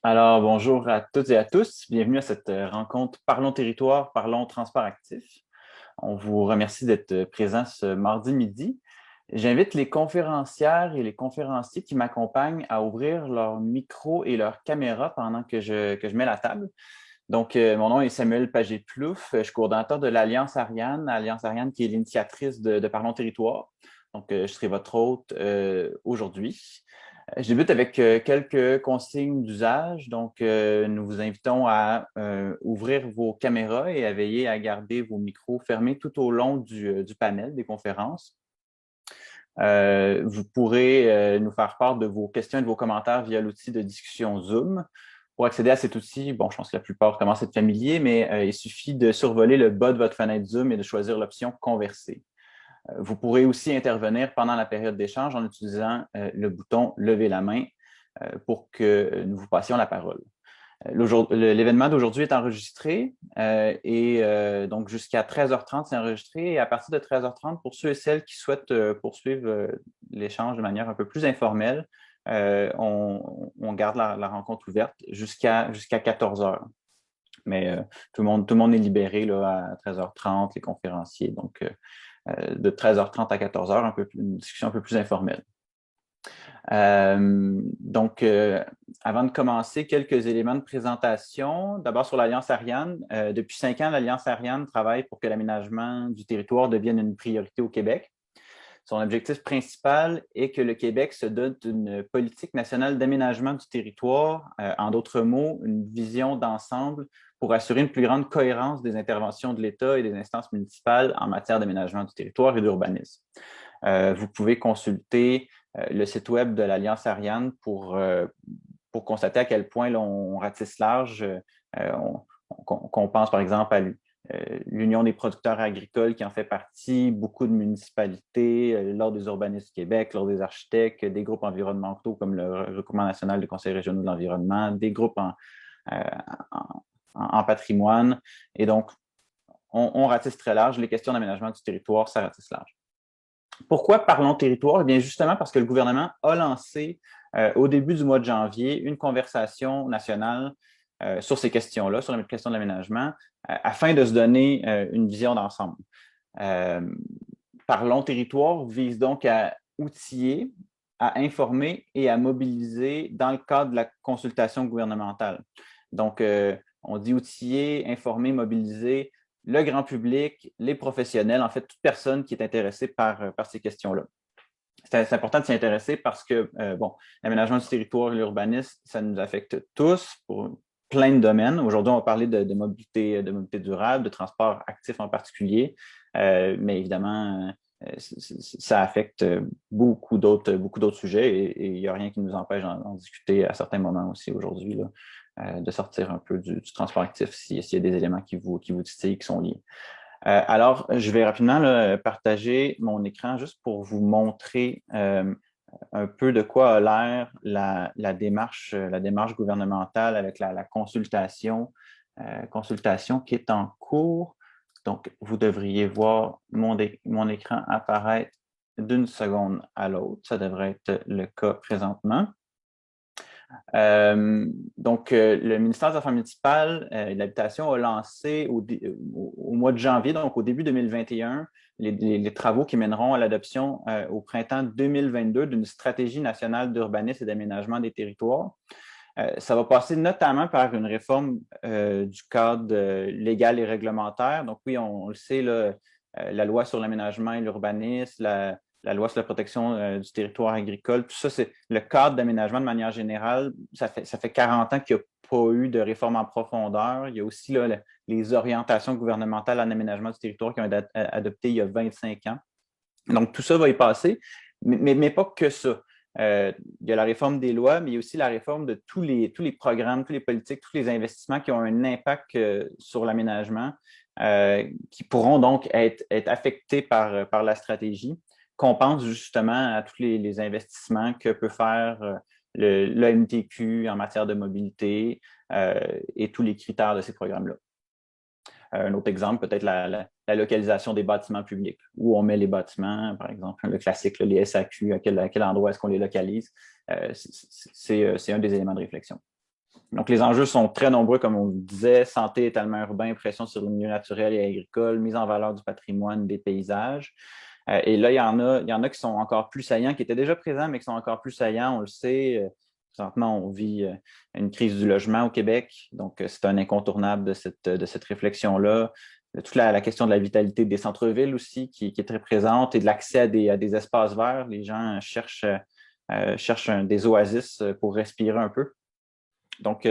Alors, bonjour à toutes et à tous. Bienvenue à cette rencontre Parlons territoire, parlons transport actif. On vous remercie d'être présents ce mardi midi. J'invite les conférencières et les conférenciers qui m'accompagnent à ouvrir leur micro et leur caméra pendant que je mets la table. Donc, mon nom est Samuel Pagé-Plouffe. Je suis coordonnateur de l'Alliance Ariane qui est l'initiatrice de Parlons territoire. Donc, je serai votre hôte aujourd'hui. Je débute avec quelques consignes d'usage. Donc, nous vous invitons à ouvrir vos caméras et à veiller à garder vos micros fermés tout au long du panel des conférences. Vous pourrez nous faire part de vos questions et de vos commentaires via l'outil de discussion Zoom. Pour accéder à cet outil, bon, je pense que la plupart commencent à être familiers, mais il suffit de survoler le bas de votre fenêtre Zoom et de choisir l'option Converser. Vous pourrez aussi intervenir pendant la période d'échange en utilisant le bouton Lever la main pour que nous vous passions la parole. L'événement d'aujourd'hui est enregistré et donc jusqu'à 13h30, c'est enregistré. Et à partir de 13h30, pour ceux et celles qui souhaitent poursuivre l'échange de manière un peu plus informelle, on garde la rencontre ouverte jusqu'à 14h. Mais tout le monde est libéré là, à 13h30, les conférenciers. Donc, de 13h30 à 14h, une discussion un peu plus informelle. Donc, avant de commencer, quelques éléments de présentation. D'abord sur l'Alliance Ariane. Depuis 5 ans, l'Alliance Ariane travaille pour que l'aménagement du territoire devienne une priorité au Québec. Son objectif principal est que le Québec se dote d'une politique nationale d'aménagement du territoire, en d'autres mots, une vision d'ensemble pour assurer une plus grande cohérence des interventions de l'État et des instances municipales en matière d'aménagement du territoire et d'urbanisme. Vous pouvez consulter le site web de l'Alliance Ariane pour constater à quel point là, on ratisse large, qu'on pense par exemple à l'Union des producteurs agricoles qui en fait partie, beaucoup de municipalités, l'Ordre des urbanistes du Québec, l'Ordre des architectes, des groupes environnementaux comme le Regroupement national des conseils régionaux de l'environnement, des groupes euh, en patrimoine. Et donc, on ratisse très large. Les questions d'aménagement du territoire, ça ratisse large. Pourquoi parlons territoire? Eh bien, justement parce que le gouvernement a lancé au début du mois de janvier une conversation nationale sur ces questions-là, sur la question de l'aménagement, afin de se donner une vision d'ensemble. Euh, Parlons territoire vise donc à outiller, à informer et à mobiliser dans le cadre de la consultation gouvernementale. Donc, on dit outiller, informer, mobiliser le grand public, les professionnels, en fait, toute personne qui est intéressée par ces questions-là. C'est important de s'y intéresser parce que, bon, l'aménagement du territoire et l'urbanisme, ça nous affecte tous pour plein de domaines. Aujourd'hui, on va parler de mobilité durable, de transport actif en particulier, mais évidemment, ça affecte beaucoup d'autres sujets et il n'y a rien qui nous empêche d'en discuter à certains moments aussi aujourd'hui, de sortir un peu du transport actif s'il y a des éléments qui vous titillent, qui sont liés. Alors, je vais rapidement là, partager mon écran juste pour vous montrer un peu de quoi a l'air la démarche gouvernementale avec la consultation qui est en cours. Donc, vous devriez voir mon écran apparaître d'une seconde à l'autre. Ça devrait être le cas présentement. Le ministère des Affaires municipales et de l'Habitation a lancé au mois de janvier, donc au début 2021, les travaux qui mèneront à l'adoption au printemps 2022 d'une stratégie nationale d'urbanisme et d'aménagement des territoires. Ça va passer notamment par une réforme du cadre légal et réglementaire. Donc oui, on le sait, là, la loi sur l'aménagement et l'urbanisme, la loi sur la protection du territoire agricole, tout ça, c'est le cadre d'aménagement de manière générale. Ça fait 40 ans qu'il n'y a pas eu de réforme en profondeur. Il y a aussi là, les orientations gouvernementales en aménagement du territoire qui ont été adoptées il y a 25 ans. Donc, tout ça va y passer, mais pas que ça. Il y a la réforme des lois, mais il y a aussi la réforme de tous les programmes, tous les politiques, tous les investissements qui ont un impact sur l'aménagement, qui pourront donc être affectés par la stratégie, qu'on pense justement à tous les investissements que peut faire l'AMTQ en matière de mobilité et tous les critères de ces programmes-là. Un autre exemple, peut-être la localisation des bâtiments publics, où on met les bâtiments, par exemple, le classique, les SAQ, à quel endroit est-ce qu'on les localise. C'est un des éléments de réflexion. Donc, les enjeux sont très nombreux, comme on le disait, santé, étalement urbain, pression sur le milieu naturel et agricole, mise en valeur du patrimoine, des paysages. Et là, il y en a qui sont encore plus saillants, qui étaient déjà présents, mais qui sont encore plus saillants. On le sait, présentement, on vit une crise du logement au Québec, donc c'est un incontournable de cette réflexion-là. Toute la question de la vitalité des centres-villes aussi, qui est très présente, et de l'accès à des espaces verts. Les gens cherchent des oasis pour respirer un peu. Donc,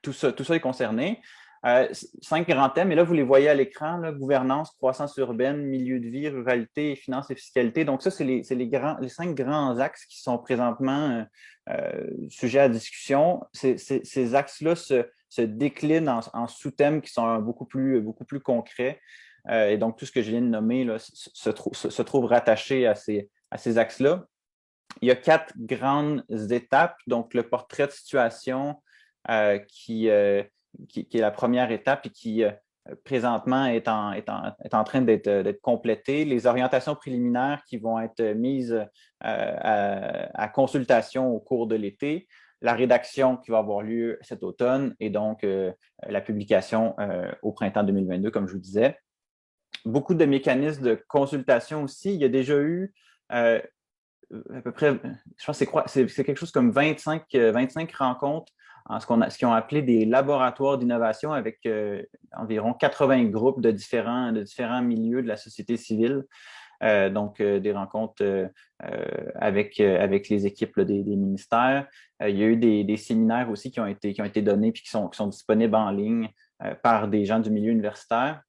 tout ça est concerné. 5 grands thèmes, et là, vous les voyez à l'écran, là, gouvernance, croissance urbaine, milieu de vie, ruralité, finances et fiscalité. Donc, ça, c'est les 5 grands axes qui sont présentement sujets à discussion. Ces axes-là se déclinent en sous-thèmes qui sont beaucoup plus concrets. Et donc, tout ce que je viens de nommer là, se trouve rattaché à ces axes-là. Il y a 4 grandes étapes. Donc, le portrait de situation qui est la première étape et qui présentement est en train d'être complétée. Les orientations préliminaires qui vont être mises à consultation au cours de l'été. La rédaction qui va avoir lieu cet automne et donc la publication au printemps 2022, comme je vous disais. Beaucoup de mécanismes de consultation aussi. Il y a déjà eu à peu près, je pense que c'est quelque chose comme 25 rencontres en ce qu'ils ont appelé des laboratoires d'innovation avec environ 80 groupes de différents milieux de la société civile. Donc, des rencontres avec les équipes là, des ministères. Il y a eu des séminaires aussi qui ont été donnés et qui sont disponibles en ligne par des gens du milieu universitaire.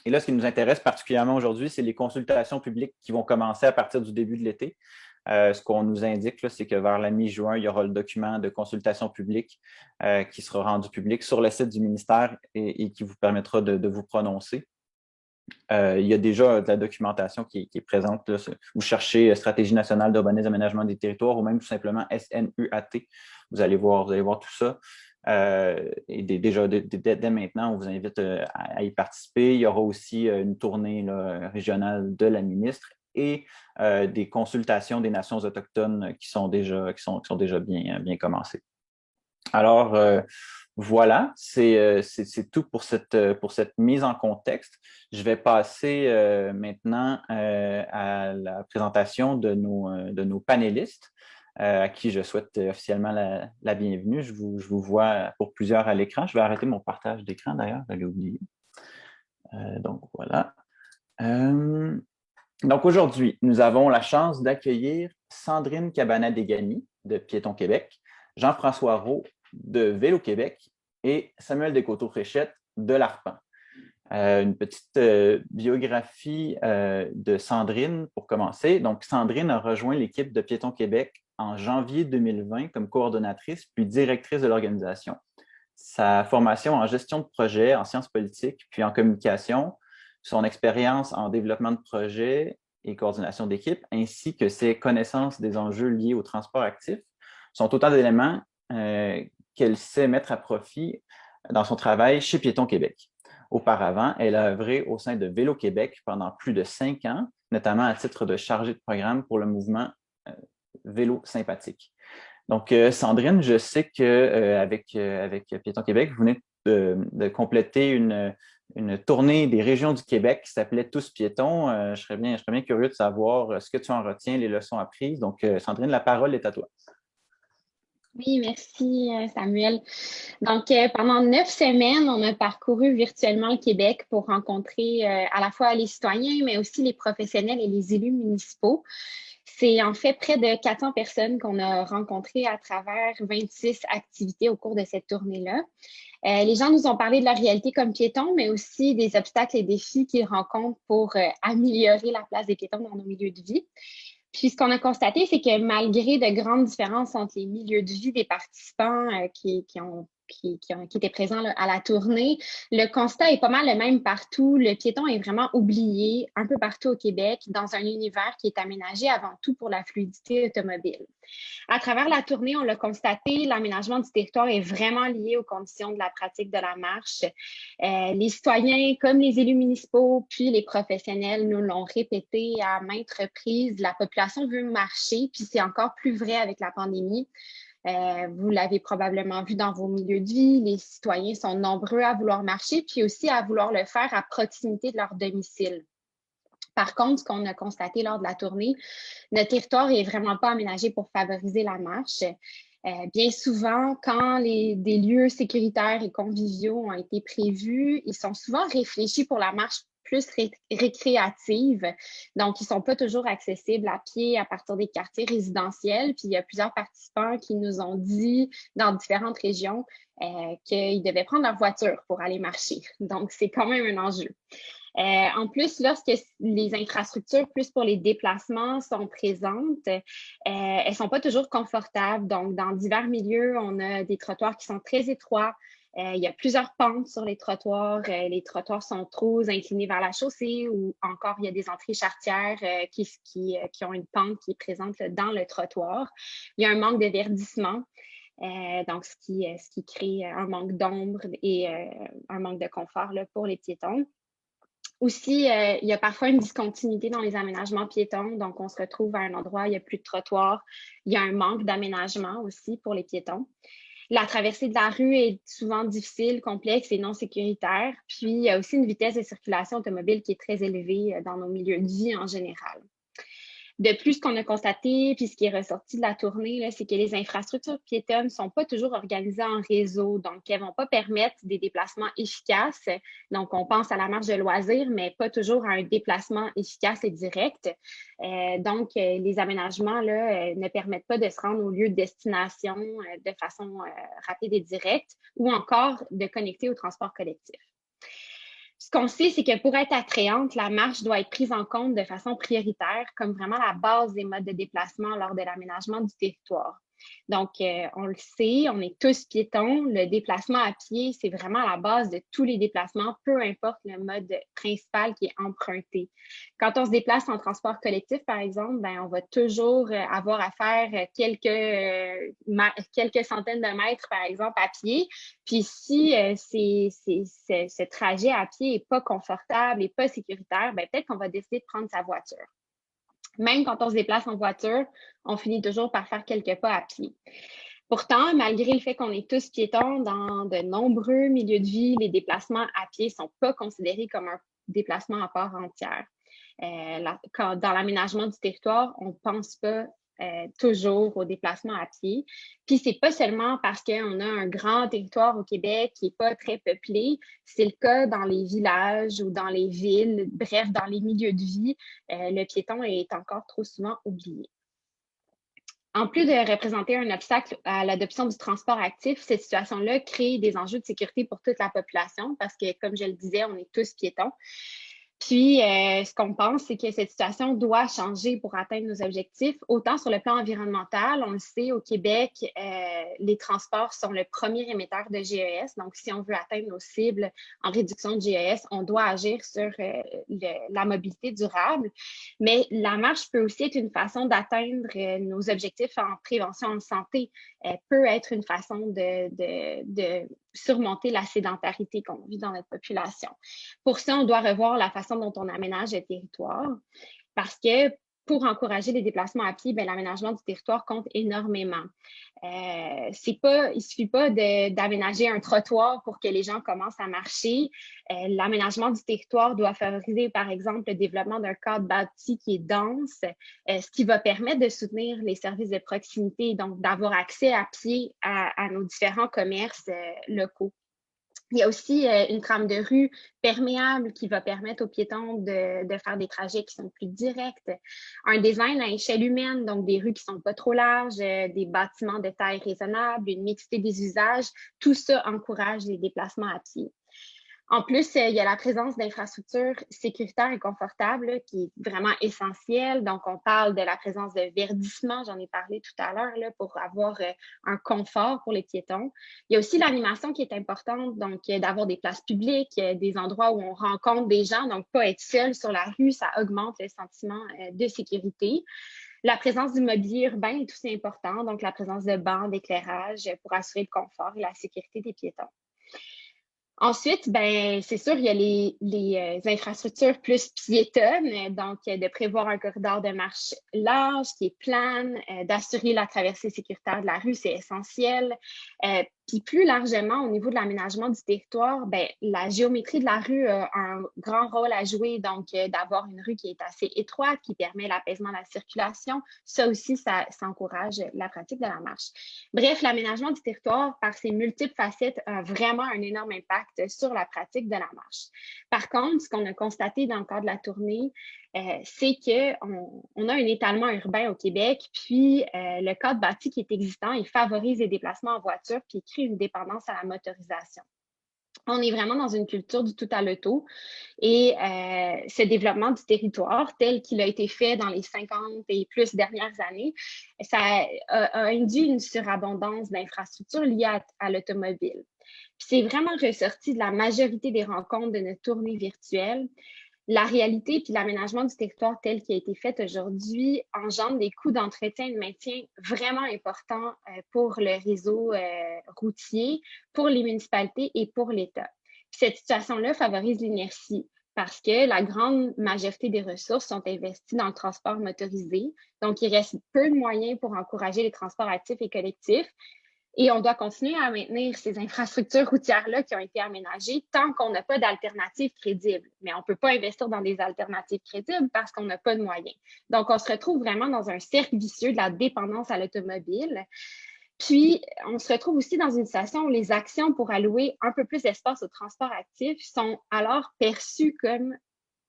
Et là, ce qui nous intéresse particulièrement aujourd'hui, c'est les consultations publiques qui vont commencer à partir du début de l'été. Ce qu'on nous indique, c'est que vers la mi-juin, il y aura le document de consultation publique qui sera rendu public sur le site du ministère et qui vous permettra de vous prononcer. Il y a déjà de la documentation qui est présente. Là. Vous cherchez Stratégie nationale d'urbanisme et aménagement des territoires ou même tout simplement SNUAT. Vous allez voir tout ça. Et déjà, dès maintenant, on vous invite à y participer. Il y aura aussi une tournée là, régionale de la ministre et des consultations des nations autochtones qui sont déjà bien commencées. Alors, voilà, c'est tout pour cette mise en contexte. Je vais passer maintenant à la présentation de nos panélistes, à qui je souhaite officiellement la bienvenue. Je vous vois pour plusieurs à l'écran. Je vais arrêter mon partage d'écran d'ailleurs, je l'ai oublié. Donc, voilà. Donc, aujourd'hui, nous avons la chance d'accueillir Sandrine Cabana-Degani de Piéton Québec, Jean-François Roux de Vélo Québec et Samuel Descoteaux-Fréchette de l'Arpan. Une petite biographie de Sandrine pour commencer. Donc, Sandrine a rejoint l'équipe de Piéton Québec en janvier 2020 comme coordonnatrice puis directrice de l'organisation. Sa formation en gestion de projet, en sciences politiques puis en communication, son expérience en développement de projet et coordination d'équipe, ainsi que ses connaissances des enjeux liés au transport actif, sont autant d'éléments qu'elle sait mettre à profit dans son travail chez Piéton Québec. Auparavant, elle a œuvré au sein de Vélo Québec pendant plus de 5 ans, notamment à titre de chargée de programme pour le mouvement Vélo sympathique. Donc, Sandrine, je sais qu'avec Piéton Québec, vous venez de compléter une tournée des régions du Québec qui s'appelait Tous piétons. Je serais bien curieux de savoir ce que tu en retiens, les leçons apprises. Donc, Sandrine, la parole est à toi. Oui, merci Samuel. Donc, pendant 9 semaines, on a parcouru virtuellement le Québec pour rencontrer à la fois les citoyens, mais aussi les professionnels et les élus municipaux. C'est en fait près de 400 personnes qu'on a rencontrées à travers 26 activités au cours de cette tournée-là. Les gens nous ont parlé de leur réalité comme piétons, mais aussi des obstacles et défis qu'ils rencontrent pour améliorer la place des piétons dans nos milieux de vie. Puis, ce qu'on a constaté, c'est que malgré de grandes différences entre les milieux de vie des participants qui étaient présents là, à la tournée, le constat est pas mal le même partout. Le piéton est vraiment oublié un peu partout au Québec dans un univers qui est aménagé avant tout pour la fluidité automobile. À travers la tournée, on l'a constaté, l'aménagement du territoire est vraiment lié aux conditions de la pratique de la marche. Les citoyens, comme les élus municipaux, puis les professionnels nous l'ont répété à maintes reprises, la population veut marcher, puis c'est encore plus vrai avec la pandémie. Vous l'avez probablement vu dans vos milieux de vie, les citoyens sont nombreux à vouloir marcher, puis aussi à vouloir le faire à proximité de leur domicile. Par contre, ce qu'on a constaté lors de la tournée, notre territoire est vraiment pas aménagé pour favoriser la marche. Bien souvent, quand des lieux sécuritaires et conviviaux ont été prévus, ils sont souvent réfléchis pour la marche plus récréative. Donc, ils ne sont pas toujours accessibles à pied à partir des quartiers résidentiels. Puis, il y a plusieurs participants qui nous ont dit dans différentes régions qu'ils devaient prendre leur voiture pour aller marcher. Donc, c'est quand même un enjeu. En plus, lorsque les infrastructures plus pour les déplacements sont présentes, elles ne sont pas toujours confortables. Donc, dans divers milieux, on a des trottoirs qui sont très étroits. Il y a plusieurs pentes sur les trottoirs. Les trottoirs sont trop inclinés vers la chaussée ou encore il y a des entrées charretières qui ont une pente qui est présente dans le trottoir. Il y a un manque de verdissement. Donc, ce qui crée un manque d'ombre et un manque de confort là, pour les piétons. Aussi, il y a parfois une discontinuité dans les aménagements piétons. Donc, on se retrouve à un endroit où il n'y a plus de trottoir. Il y a un manque d'aménagement aussi pour les piétons. La traversée de la rue est souvent difficile, complexe et non sécuritaire. Puis, il y a aussi une vitesse de circulation automobile qui est très élevée dans nos milieux de vie en général. De plus, ce qu'on a constaté, puis ce qui est ressorti de la tournée, c'est que les infrastructures piétonnes ne sont pas toujours organisées en réseau, donc elles ne vont pas permettre des déplacements efficaces. Donc, on pense à la marche de loisirs, mais pas toujours à un déplacement efficace et direct. Donc, les aménagements là, ne permettent pas de se rendre au lieu de destination de façon rapide et directe ou encore de connecter au transport collectif. Ce qu'on sait, c'est que pour être attrayante, la marche doit être prise en compte de façon prioritaire comme vraiment la base des modes de déplacement lors de l'aménagement du territoire. Donc, on le sait, on est tous piétons. Le déplacement à pied, c'est vraiment la base de tous les déplacements, peu importe le mode principal qui est emprunté. Quand on se déplace en transport collectif, par exemple, ben, on va toujours avoir à faire quelques centaines de mètres, par exemple, à pied. Puis si ce trajet à pied n'est pas confortable et pas sécuritaire, ben, peut-être qu'on va décider de prendre sa voiture. Même quand on se déplace en voiture, on finit toujours par faire quelques pas à pied. Pourtant, malgré le fait qu'on est tous piétons dans de nombreux milieux de vie, les déplacements à pied ne sont pas considérés comme un déplacement à part entière. Dans l'aménagement du territoire, on ne pense pas toujours au déplacement à pied. Puis, ce n'est pas seulement parce qu'on a un grand territoire au Québec qui n'est pas très peuplé, c'est le cas dans les villages ou dans les villes, bref, dans les milieux de vie, le piéton est encore trop souvent oublié. En plus de représenter un obstacle à l'adoption du transport actif, cette situation-là crée des enjeux de sécurité pour toute la population parce que, comme je le disais, on est tous piétons. Puis, ce qu'on pense, c'est que cette situation doit changer pour atteindre nos objectifs, autant sur le plan environnemental. On le sait, au Québec, les transports sont le premier émetteur de GES. Donc, si on veut atteindre nos cibles en réduction de GES, on doit agir sur la mobilité durable. Mais la marche peut aussi être une façon d'atteindre nos objectifs en prévention en santé. Elle peut être une façon de surmonter la sédentarité qu'on vit dans notre population. Pour ça, on doit revoir la façon dont on aménage le territoire parce que pour encourager les déplacements à pied, l'aménagement du territoire compte énormément. Il ne suffit pas d'aménager un trottoir pour que les gens commencent à marcher. L'aménagement du territoire doit favoriser, par exemple, le développement d'un cadre bâti qui est dense, ce qui va permettre de soutenir les services de proximité, donc d'avoir accès à pied à nos différents commerces locaux. Il y a aussi une trame de rue perméable qui va permettre aux piétons de faire des trajets qui sont plus directs. Un design à échelle humaine, donc des rues qui ne sont pas trop larges, des bâtiments de taille raisonnable, une mixité des usages. Tout ça encourage les déplacements à pied. En plus, il y a la présence d'infrastructures sécuritaires et confortables là, qui est vraiment essentielle. Donc, on parle de la présence de verdissement, j'en ai parlé tout à l'heure, pour avoir un confort pour les piétons. Il y a aussi l'animation qui est importante, donc d'avoir des places publiques, des endroits où on rencontre des gens, donc pas être seul sur la rue, ça augmente le sentiment de sécurité. La présence du mobilier urbain est aussi important, donc la présence de bancs, d'éclairage pour assurer le confort et la sécurité des piétons. Ensuite, ben, c'est sûr, il y a les infrastructures plus piétonnes, donc de prévoir un corridor de marche large qui est plane, d'assurer la traversée sécuritaire de la rue, c'est essentiel. Puis plus largement, au niveau de l'aménagement du territoire, ben, la géométrie de la rue a un grand rôle à jouer, donc d'avoir une rue qui est assez étroite, qui permet l'apaisement de la circulation. Ça aussi, ça encourage la pratique de la marche. Bref, l'aménagement du territoire, par ses multiples facettes, a vraiment un énorme impact sur la pratique de la marche. Par contre, ce qu'on a constaté dans le cadre de la tournée, c'est qu'on a un étalement urbain au Québec, puis le cadre bâti qui est existant, il favorise les déplacements en voiture, puis il crée une dépendance à la motorisation. On est vraiment dans une culture du tout à l'auto et ce développement du territoire tel qu'il a été fait dans les 50 et plus dernières années, ça a induit une surabondance d'infrastructures liées à l'automobile. C'est vraiment ressorti de la majorité des rencontres de notre tournée virtuelle. La réalité puis l'aménagement du territoire tel qu'il a été fait aujourd'hui engendre des coûts d'entretien et de maintien vraiment importants pour le réseau routier, pour les municipalités et pour l'État. Cette situation-là favorise l'inertie parce que la grande majorité des ressources sont investies dans le transport motorisé. Donc, il reste peu de moyens pour encourager les transports actifs et collectifs. Et on doit continuer à maintenir ces infrastructures routières-là qui ont été aménagées tant qu'on n'a pas d'alternatives crédibles. Mais on ne peut pas investir dans des alternatives crédibles parce qu'on n'a pas de moyens. Donc, on se retrouve vraiment dans un cercle vicieux de la dépendance à l'automobile. Puis, on se retrouve aussi dans une situation où les actions pour allouer un peu plus d'espace au transport actif sont alors perçues comme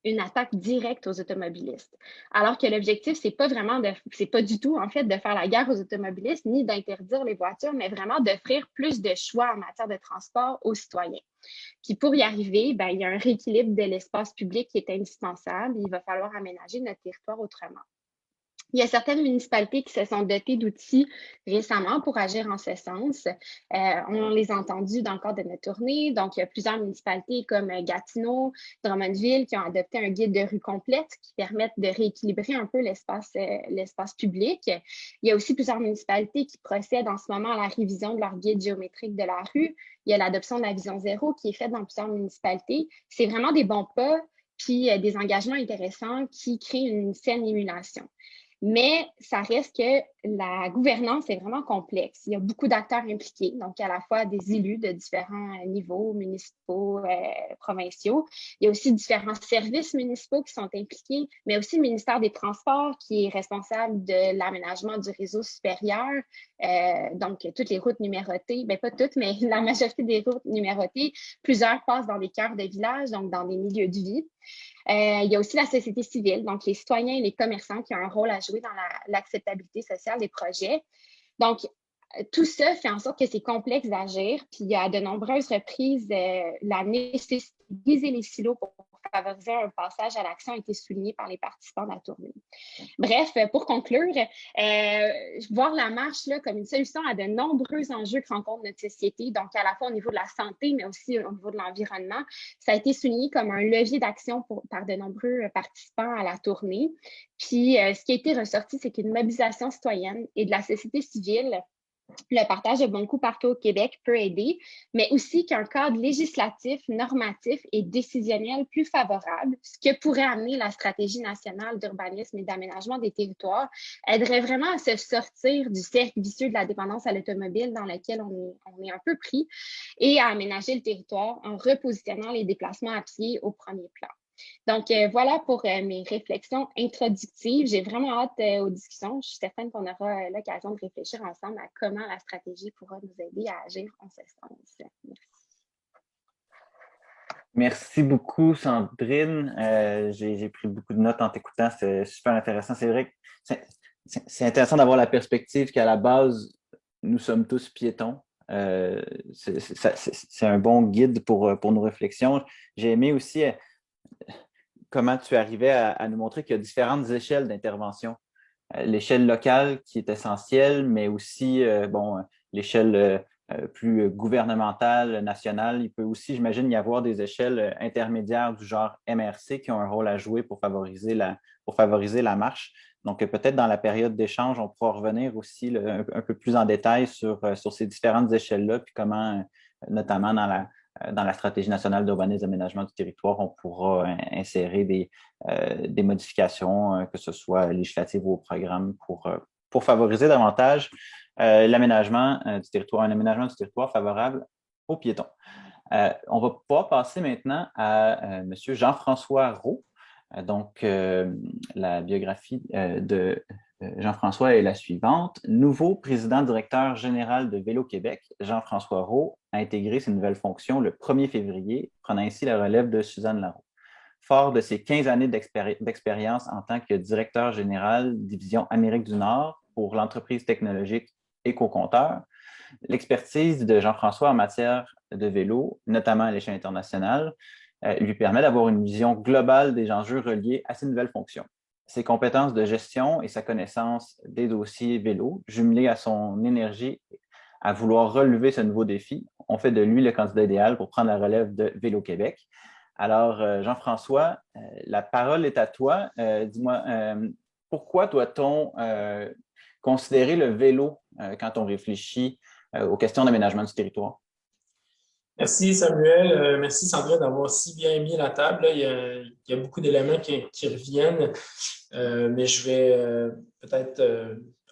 une attaque directe aux automobilistes. Alors que l'objectif, c'est pas du tout, en fait, de faire la guerre aux automobilistes ni d'interdire les voitures, mais vraiment d'offrir plus de choix en matière de transport aux citoyens. Puis pour y arriver, ben, il y a un rééquilibre de l'espace public qui est indispensable. Il va falloir aménager notre territoire autrement. Il y a certaines municipalités qui se sont dotées d'outils récemment pour agir en ce sens. On les a entendus dans le cadre de notre tournée. Donc, il y a plusieurs municipalités comme Gatineau, Drummondville qui ont adopté un guide de rue complète qui permettent de rééquilibrer un peu l'espace public. Il y a aussi plusieurs municipalités qui procèdent en ce moment à la révision de leur guide géométrique de la rue. Il y a l'adoption de la vision zéro qui est faite dans plusieurs municipalités. C'est vraiment des bons pas puis des engagements intéressants qui créent une saine émulation. Mais ça reste que la gouvernance est vraiment complexe. Il y a beaucoup d'acteurs impliqués, donc à la fois des élus de différents niveaux, municipaux, provinciaux. Il y a aussi différents services municipaux qui sont impliqués, mais aussi le ministère des Transports qui est responsable de l'aménagement du réseau supérieur. Donc, toutes les routes numérotées, bien pas toutes, mais la majorité des routes numérotées, plusieurs passent dans des cœurs de village, donc dans des milieux de vie. Il y a aussi la société civile, donc les citoyens et les commerçants qui ont un rôle à jouer dans l'acceptabilité sociale des projets. Donc, tout ça fait en sorte que c'est complexe d'agir. Puis, il y a de nombreuses reprises, la nécessité de briser les silos pour favoriser un passage à l'action a été soulignée par les participants de la tournée. Bref, pour conclure, voir la marche là, comme une solution à de nombreux enjeux que rencontre notre société, donc à la fois au niveau de la santé, mais aussi au niveau de l'environnement, ça a été souligné comme un levier d'action par de nombreux participants à la tournée. Puis, ce qui a été ressorti, c'est qu'une mobilisation citoyenne et de la société civile, le partage de bons coups partout au Québec peut aider, mais aussi qu'un cadre législatif, normatif et décisionnel plus favorable, ce que pourrait amener la stratégie nationale d'urbanisme et d'aménagement des territoires, aiderait vraiment à se sortir du cercle vicieux de la dépendance à l'automobile dans lequel on est un peu pris et à aménager le territoire en repositionnant les déplacements à pied au premier plan. Donc, voilà pour mes réflexions introductives. J'ai vraiment hâte aux discussions. Je suis certaine qu'on aura l'occasion de réfléchir ensemble à comment la stratégie pourra nous aider à agir en ce sens. Merci. Merci beaucoup, Sandrine. J'ai pris beaucoup de notes en t'écoutant. C'est super intéressant. C'est vrai que c'est intéressant d'avoir la perspective qu'à la base, nous sommes tous piétons. C'est un bon guide pour nos réflexions. J'ai aimé aussi comment tu arrivais à nous montrer qu'il y a différentes échelles d'intervention. L'échelle locale qui est essentielle, mais aussi l'échelle plus gouvernementale, nationale. Il peut aussi, j'imagine, y avoir des échelles intermédiaires du genre MRC qui ont un rôle à jouer pour favoriser la marche. Donc, peut-être dans la période d'échange, on pourra revenir aussi un peu plus en détail sur ces différentes échelles-là, puis comment, notamment dans la stratégie nationale d'urbanisme et d'aménagement du territoire, on pourra insérer des modifications, que ce soit législatives ou au programme, pour favoriser davantage l'aménagement du territoire, un aménagement du territoire favorable aux piétons. On va pouvoir passer maintenant à M. Jean-François Roux. Donc, la biographie de Jean-François est la suivante. Nouveau président directeur général de Vélo Québec, Jean-François Roux a intégré ses nouvelles fonctions le 1er février, prenant ainsi la relève de Suzanne Larocque. Fort de ses 15 années d'expérience en tant que directeur général division Amérique du Nord pour l'entreprise technologique Éco-Compteur, l'expertise de Jean-François en matière de vélo, notamment à l'échelle internationale, lui permet d'avoir une vision globale des enjeux reliés à ces nouvelles fonctions. Ses compétences de gestion et sa connaissance des dossiers vélo, jumelées à son énergie à vouloir relever ce nouveau défi, ont fait de lui le candidat idéal pour prendre la relève de Vélo Québec. Alors, Jean-François, la parole est à toi. Dis-moi, pourquoi doit-on considérer le vélo quand on réfléchit aux questions d'aménagement du territoire? Merci Samuel, merci Sandra d'avoir si bien mis la table. Là. Il y a beaucoup d'éléments qui reviennent, mais je vais peut-être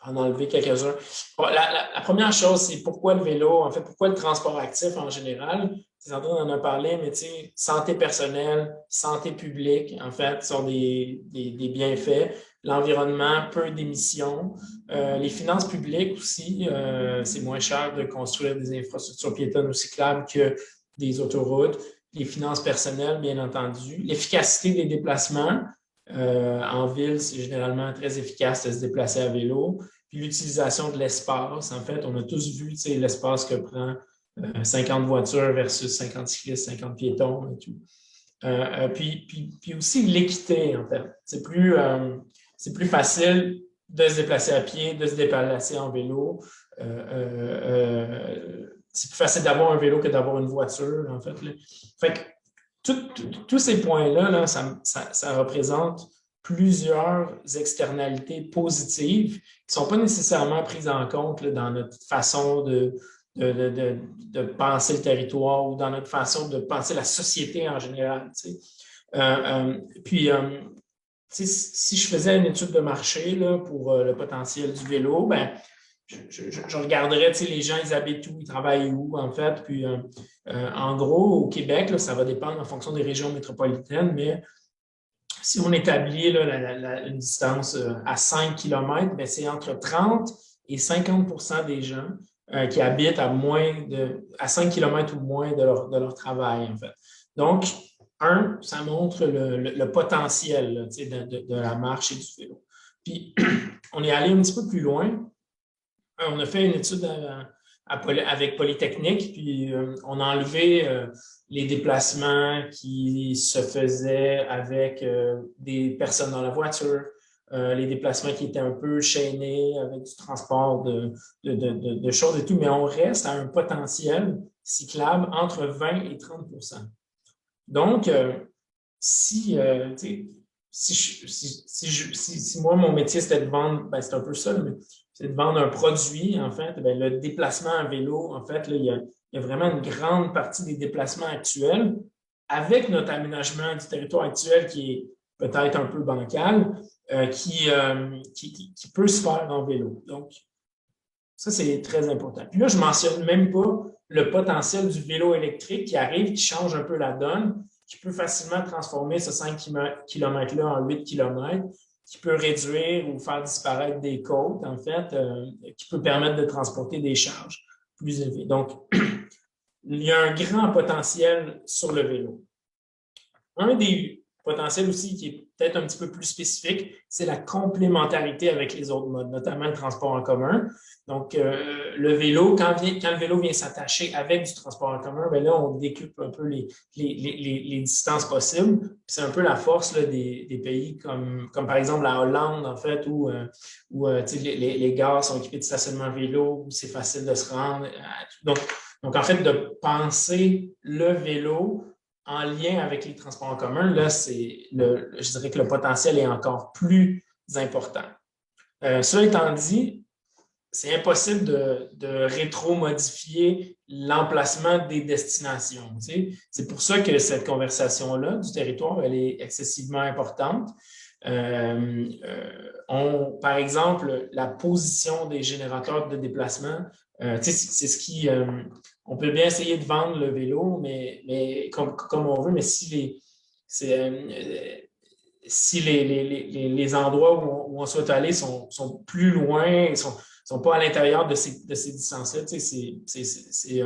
en enlever quelques-uns. Bon, la première chose, c'est pourquoi le vélo, en fait, pourquoi le transport actif en général. Sandra en a parlé, mais tu sais, santé personnelle, santé publique, en fait, sont des bienfaits. L'environnement, peu d'émissions. Les finances publiques aussi, c'est moins cher de construire des infrastructures piétonnes ou cyclables que des autoroutes. Les finances personnelles, bien entendu. L'efficacité des déplacements. En ville, c'est généralement très efficace de se déplacer à vélo. Puis l'utilisation de l'espace. En fait, on a tous vu l'espace que prend 50 voitures versus 50 cyclistes, 50 piétons et tout. Puis aussi l'équité, en fait. C'est plus facile de se déplacer à pied, de se déplacer en vélo. C'est plus facile d'avoir un vélo que d'avoir une voiture, en fait. Fait que tous ces points-là, là, ça représente plusieurs externalités positives qui ne sont pas nécessairement prises en compte là, dans notre façon de penser le territoire ou dans notre façon de penser la société en général. Puis, si je faisais une étude de marché là, pour le potentiel du vélo, ben, je regarderais les gens, ils habitent où, ils travaillent où, en fait. Puis, en gros, au Québec, là, ça va dépendre en fonction des régions métropolitaines, mais si on établit là, une distance à 5 km, ben, c'est entre 30 et 50 % des gens qui habitent à 5 km ou moins de leur travail, en fait. Donc, ça montre le potentiel là, de la marche et du vélo. Puis, on est allé un petit peu plus loin. On a fait une étude avec Polytechnique, puis on a enlevé les déplacements qui se faisaient avec des personnes dans la voiture, les déplacements qui étaient un peu chaînés avec du transport de choses et tout, mais on reste à un potentiel cyclable entre 20 et 30 %. Donc, si moi, mon métier, c'était de vendre, ben, c'est un peu ça, mais c'est de vendre un produit, en fait, ben, le déplacement à vélo, en fait, là, il y a vraiment une grande partie des déplacements actuels, avec notre aménagement du territoire actuel qui est peut-être un peu bancal, qui peut se faire en vélo. Donc, ça, c'est très important. Puis là, je ne mentionne même pas le potentiel du vélo électrique qui arrive, qui change un peu la donne, qui peut facilement transformer ce 5 km-là en 8 km, qui peut réduire ou faire disparaître des côtes, en fait, qui peut permettre de transporter des charges plus élevées. Donc, il y a un grand potentiel sur le vélo. Un des potentiels aussi qui est peut-être un petit peu plus spécifique, c'est la complémentarité avec les autres modes, notamment le transport en commun. Donc, le vélo, quand le vélo vient s'attacher avec du transport en commun, bien là, on décuple un peu les distances possibles. C'est un peu la force là, des pays comme par exemple la Hollande, en fait, où les gares sont équipées de stationnement vélo, où c'est facile de se rendre. Donc, en fait, de penser le vélo en lien avec les transports en commun, là, je dirais que le potentiel est encore plus important. Cela étant dit, c'est impossible de rétro-modifier l'emplacement des destinations. Tu sais. C'est pour ça que cette conversation-là du territoire, elle est excessivement importante. Par exemple, la position des générateurs de déplacement, c'est ce qui... on peut bien essayer de vendre le vélo, mais comme on veut, mais si les endroits où on souhaite aller sont plus loin, sont pas à l'intérieur de ces distances-là, ça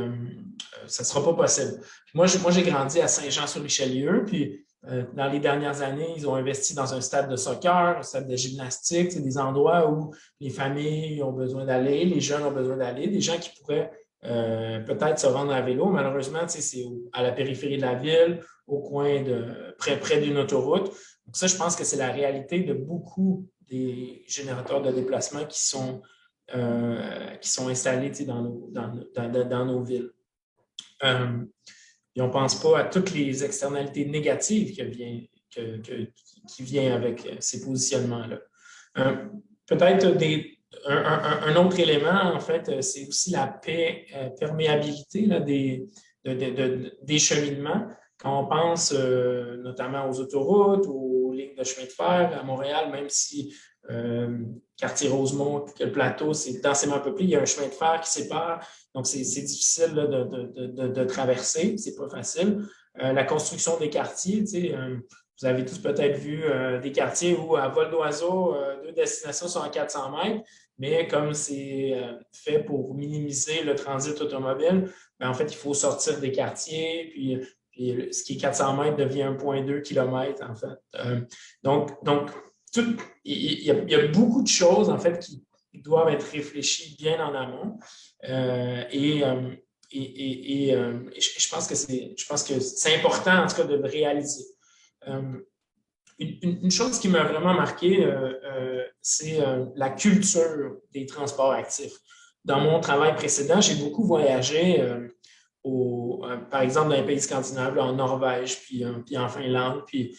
ne sera pas possible. Puis moi, j'ai grandi à Saint-Jean-sur-Richelieu, puis dans les dernières années, ils ont investi dans un stade de soccer, un stade de gymnastique, c'est des endroits où les familles ont besoin d'aller, les jeunes ont besoin d'aller, des gens qui pourraient peut-être se rendre à vélo. Malheureusement, c'est à la périphérie de la ville, au coin près d'une autoroute. Donc ça, je pense que c'est la réalité de beaucoup des générateurs de déplacement qui sont installés dans nos villes. Et on ne pense pas à toutes les externalités négatives qui viennent avec ces positionnements-là. Peut-être un autre élément, en fait, c'est aussi la perméabilité là, des cheminements. Quand on pense notamment aux autoroutes, aux lignes de chemin de fer à Montréal, même si quartier Rosemont, que le plateau, c'est densément peuplé, il y a un chemin de fer qui sépare, donc c'est difficile là, de traverser, c'est pas facile. La construction des quartiers, vous avez tous peut-être vu des quartiers où à vol d'oiseau, deux destinations sont à 400 mètres, mais comme c'est fait pour minimiser le transit automobile, bien, en fait, il faut sortir des quartiers, puis ce qui est 400 mètres devient 1,2 km, en fait. Donc il y a beaucoup de choses, en fait, qui doivent être réfléchies bien en amont. Je pense que c'est important, en tout cas, de le réaliser. Une chose qui m'a vraiment marqué, c'est la culture des transports actifs. Dans mon travail précédent, j'ai beaucoup voyagé par exemple, dans les pays scandinaves, en Norvège, puis en Finlande. Puis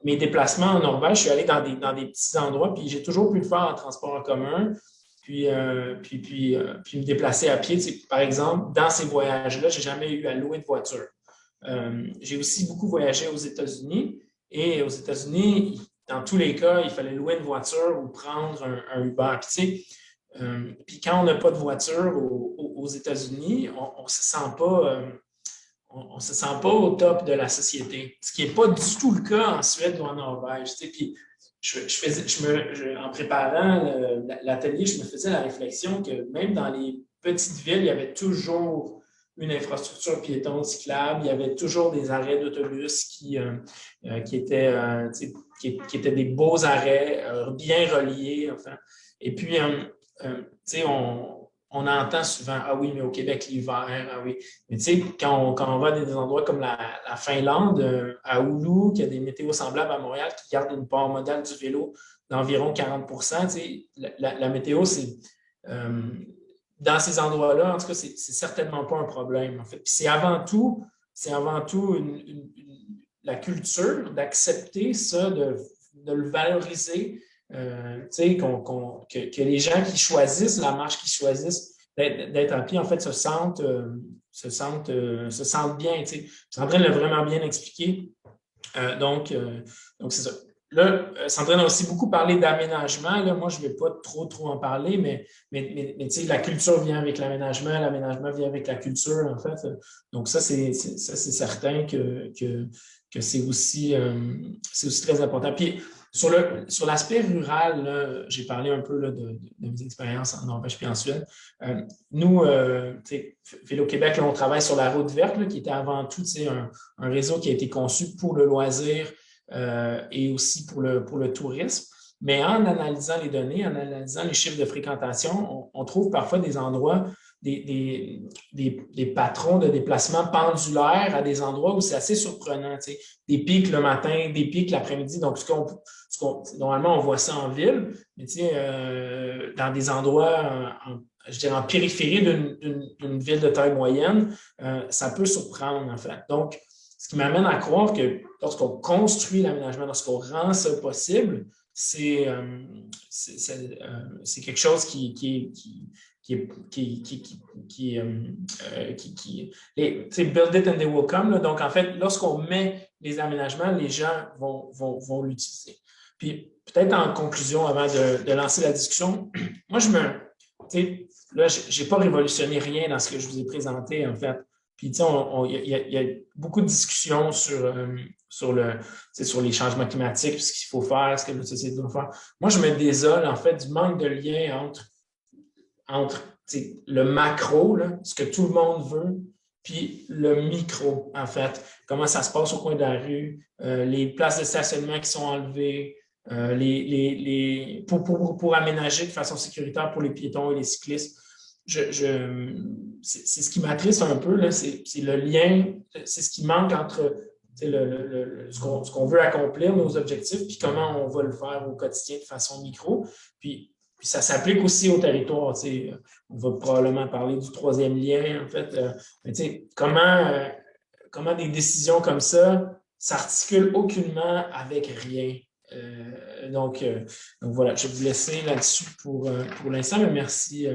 mes déplacements en Norvège, je suis allé dans des petits endroits, puis j'ai toujours pu le faire en transport en commun, puis me déplacer à pied. Par exemple, dans ces voyages-là, je n'ai jamais eu à louer de voiture. J'ai aussi beaucoup voyagé aux États-Unis, et aux États-Unis, dans tous les cas, il fallait louer une voiture ou prendre un Uber. Puis quand on n'a pas de voiture aux États-Unis, on ne se sent pas au top de la société, ce qui n'est pas du tout le cas en Suède ou en Norvège. Puis en préparant l'atelier, je me faisais la réflexion que même dans les petites villes, il y avait toujours une infrastructure piétonne cyclable, il y avait toujours des arrêts d'autobus qui étaient des beaux arrêts, bien reliés. Enfin. Et puis, on entend souvent « Ah oui, mais au Québec, l'hiver, ah oui. » Mais tu sais, quand on va à des endroits comme la Finlande, à Oulu, qui a des météos semblables à Montréal, qui gardent une part modale du vélo d'environ 40 %, la météo, c'est... dans ces endroits-là, en tout cas, c'est certainement pas un problème, en fait. Puis c'est avant tout la culture d'accepter ça, de le valoriser, que les gens qui choisissent la marche, qui choisissent d'être en pied, en fait, se sentent bien. Sandrine l'a vraiment bien expliqué. Donc c'est ça. Là, Sandrine a aussi beaucoup parlé d'aménagement. Là, moi, je ne vais pas trop en parler, mais la culture vient avec l'aménagement vient avec la culture, en fait. Donc, ça, c'est certain que c'est aussi très important. Puis, sur l'aspect rural, j'ai parlé un peu là, de mes expériences en Norvège puis en Suède. Nous, Vélo Québec, là, on travaille sur la route verte, là, qui était avant tout un réseau qui a été conçu pour le loisir et aussi pour le tourisme. Mais en analysant les données, en analysant les chiffres de fréquentation, on trouve parfois des endroits, des patrons de déplacement pendulaires à des endroits où c'est assez surprenant. Des pics le matin, des pics l'après-midi. Donc, normalement, on voit ça en ville, mais dans des endroits, je dirais en périphérie d'une ville de taille moyenne, ça peut surprendre, en fait. Donc, ce qui m'amène à croire que lorsqu'on construit l'aménagement, lorsqu'on rend ça possible, c'est quelque chose build it and they will come. Là. Donc, en fait, lorsqu'on met les aménagements, les gens vont l'utiliser. Puis, peut-être en conclusion, avant de lancer la discussion, moi, là, je n'ai pas révolutionné rien dans ce que je vous ai présenté, en fait. Puis, il y a beaucoup de discussions sur les changements climatiques, ce qu'il faut faire, ce que la société doit faire. Moi, je me désole, en fait, du manque de lien entre le macro, là, ce que tout le monde veut, puis le micro, en fait. Comment ça se passe au coin de la rue, les places de stationnement qui sont enlevées, pour aménager de façon sécuritaire pour les piétons et les cyclistes. C'est ce qui m'attriste un peu, là, c'est le lien, c'est ce qui manque entre ce qu'on veut accomplir, nos objectifs, puis comment on va le faire au quotidien de façon micro. Puis ça s'applique aussi au territoire. On va probablement parler du troisième lien, en fait. Mais comment des décisions comme ça s'articulent aucunement avec rien. Donc voilà, je vais vous laisser là-dessus pour l'instant, mais merci.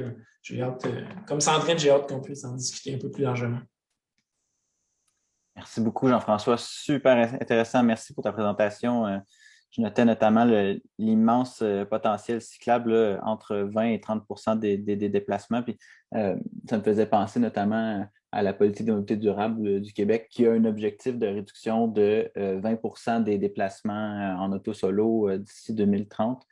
J'ai hâte, comme Sandrine, j'ai hâte qu'on puisse en discuter un peu plus largement. Merci beaucoup, Jean-François. Super intéressant. Merci pour ta présentation. Je notais notamment l'immense potentiel cyclable là, entre 20 et 30 des déplacements. Puis, ça me faisait penser notamment à la politique de mobilité durable du Québec qui a un objectif de réduction de 20 des déplacements en auto solo d'ici 2030.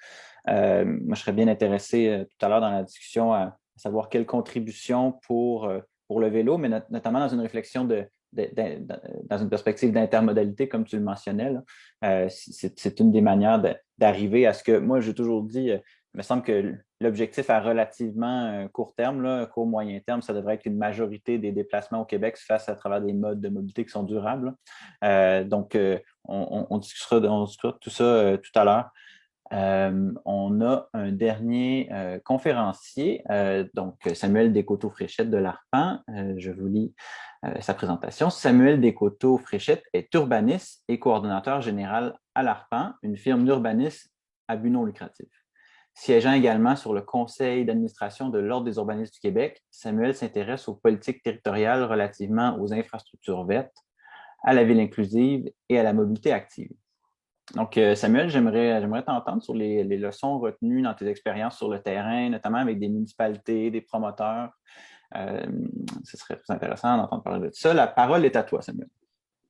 Moi, je serais bien intéressé tout à l'heure dans la discussion à savoir quelle contribution pour le vélo, mais notamment dans une réflexion dans une perspective d'intermodalité, comme tu le mentionnais. Là, c'est une des manières d'arriver à ce que, moi, j'ai toujours dit, il me semble que l'objectif à relativement court terme, là, court-moyen terme, ça devrait être qu'une majorité des déplacements au Québec se fassent à travers des modes de mobilité qui sont durables. Donc, on discutera de tout ça tout à l'heure. On a un dernier conférencier, donc Samuel Descoteaux-Fréchette de l'Arpan. Je vous lis sa présentation. Samuel Descoteaux-Fréchette est urbaniste et coordonnateur général à l'Arpan, une firme d'urbanisme à but non lucratif. Siégeant également sur le conseil d'administration de l'Ordre des urbanistes du Québec, Samuel s'intéresse aux politiques territoriales relativement aux infrastructures vertes, à la ville inclusive et à la mobilité active. Donc, Samuel, j'aimerais t'entendre sur les leçons retenues dans tes expériences sur le terrain, notamment avec des municipalités, des promoteurs. Ce serait très intéressant d'entendre parler de ça. La parole est à toi, Samuel.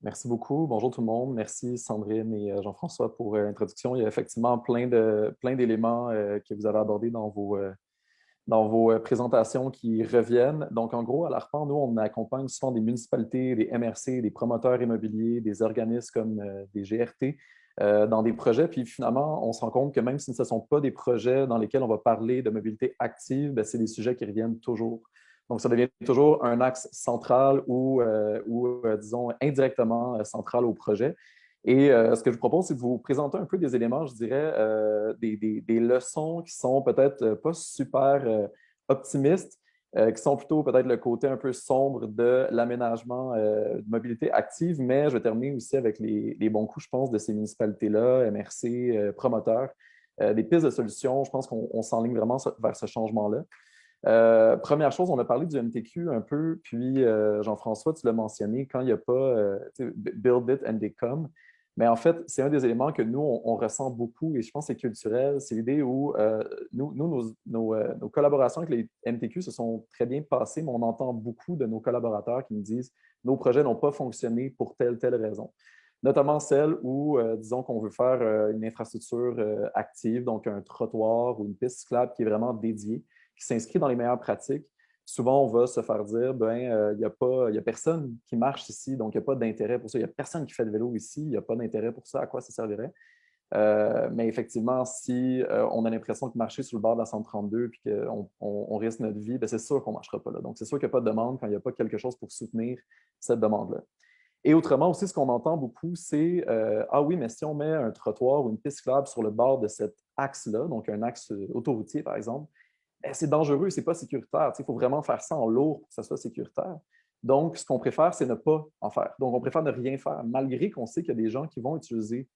Merci beaucoup. Bonjour tout le monde. Merci Sandrine et Jean-François pour l'introduction. Il y a effectivement plein d'éléments que vous avez abordés dans vos présentations qui reviennent. Donc, en gros, à l'Arpan, nous, on accompagne souvent des municipalités, des MRC, des promoteurs immobiliers, des organismes comme des GRT dans des projets. Puis finalement, on se rend compte que même si ce ne sont pas des projets dans lesquels on va parler de mobilité active, c'est des sujets qui reviennent toujours. Donc, ça devient toujours un axe central ou disons, indirectement central au projet. Et ce que je vous propose, c'est de vous présenter un peu des éléments, je dirais, des leçons qui sont peut-être pas super optimistes, qui sont plutôt peut-être le côté un peu sombre de l'aménagement de mobilité active, mais je vais terminer aussi avec les bons coups, je pense, de ces municipalités-là, MRC, promoteurs, des pistes de solutions. Je pense qu'on s'enligne vraiment vers ce changement-là. Première chose, on a parlé du MTQ un peu, puis Jean-François, tu l'as mentionné, quand il n'y a pas build it and they come, mais en fait, c'est un des éléments que nous, on ressent beaucoup et je pense que c'est culturel. C'est l'idée où nos collaborations avec les MTQ se sont très bien passées, mais on entend beaucoup de nos collaborateurs qui nous disent « nos projets n'ont pas fonctionné pour telle raison ». Notamment celle où, disons qu'on veut faire une infrastructure active, donc un trottoir ou une piste cyclable qui est vraiment dédiée, qui s'inscrit dans les meilleures pratiques. Souvent, on va se faire dire, il n'y a personne qui marche ici, donc il n'y a pas d'intérêt pour ça. Il n'y a personne qui fait de vélo ici, il n'y a pas d'intérêt pour ça. À quoi ça servirait? Mais effectivement, si on a l'impression que marcher sur le bord de la 132 et qu'on risque notre vie, c'est sûr qu'on ne marchera pas là. Donc, c'est sûr qu'il n'y a pas de demande quand il n'y a pas quelque chose pour soutenir cette demande-là. Et autrement aussi, ce qu'on entend beaucoup, c'est ah oui, mais si on met un trottoir ou une piste cyclable sur le bord de cet axe-là, donc un axe autoroutier, par exemple, c'est dangereux, ce n'est pas sécuritaire. Il faut vraiment faire ça en lourd pour que ça soit sécuritaire. Donc, ce qu'on préfère, c'est ne pas en faire. Donc, on préfère ne rien faire, malgré qu'on sait qu'il y a des gens qui vont utiliser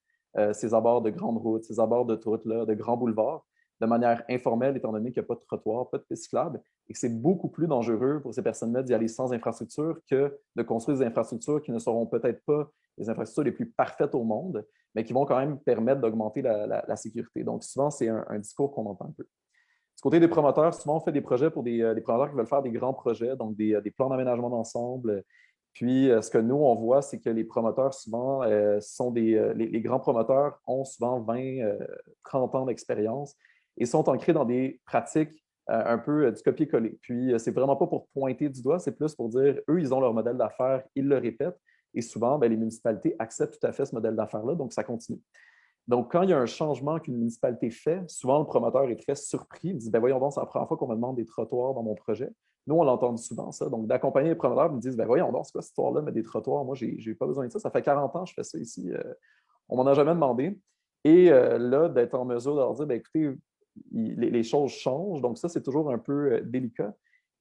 ces abords de grandes routes, ces abords d'autoroutes-là, de grands boulevards, de manière informelle, étant donné qu'il n'y a pas de trottoir, pas de piste cyclable, et que c'est beaucoup plus dangereux pour ces personnes-là d'y aller sans infrastructure que de construire des infrastructures qui ne seront peut-être pas les infrastructures les plus parfaites au monde, mais qui vont quand même permettre d'augmenter la sécurité. Donc, souvent, c'est un discours qu'on entend un peu. Du côté des promoteurs, souvent, on fait des projets pour des promoteurs qui veulent faire des grands projets, donc des plans d'aménagement d'ensemble. Puis, ce que nous, on voit, c'est que les promoteurs, souvent, les grands promoteurs ont souvent 20, 30 ans d'expérience et sont ancrés dans des pratiques un peu du copier-coller. Puis, c'est vraiment pas pour pointer du doigt, c'est plus pour dire, eux, ils ont leur modèle d'affaires, ils le répètent, et souvent, les municipalités acceptent tout à fait ce modèle d'affaires-là, donc ça continue. Donc, quand il y a un changement qu'une municipalité fait, souvent le promoteur est très surpris. Il dit, ben voyons donc, c'est la première fois qu'on me demande des trottoirs dans mon projet. Nous, on l'entend souvent, ça. Donc, d'accompagner les promoteurs, ils me disent, ben voyons donc, c'est quoi cette histoire-là, mais des trottoirs, moi, j'ai pas besoin de ça. Ça fait 40 ans que je fais ça ici. On m'en a jamais demandé. Et là, d'être en mesure de leur dire, ben écoutez, les choses changent. Donc, ça, c'est toujours un peu délicat.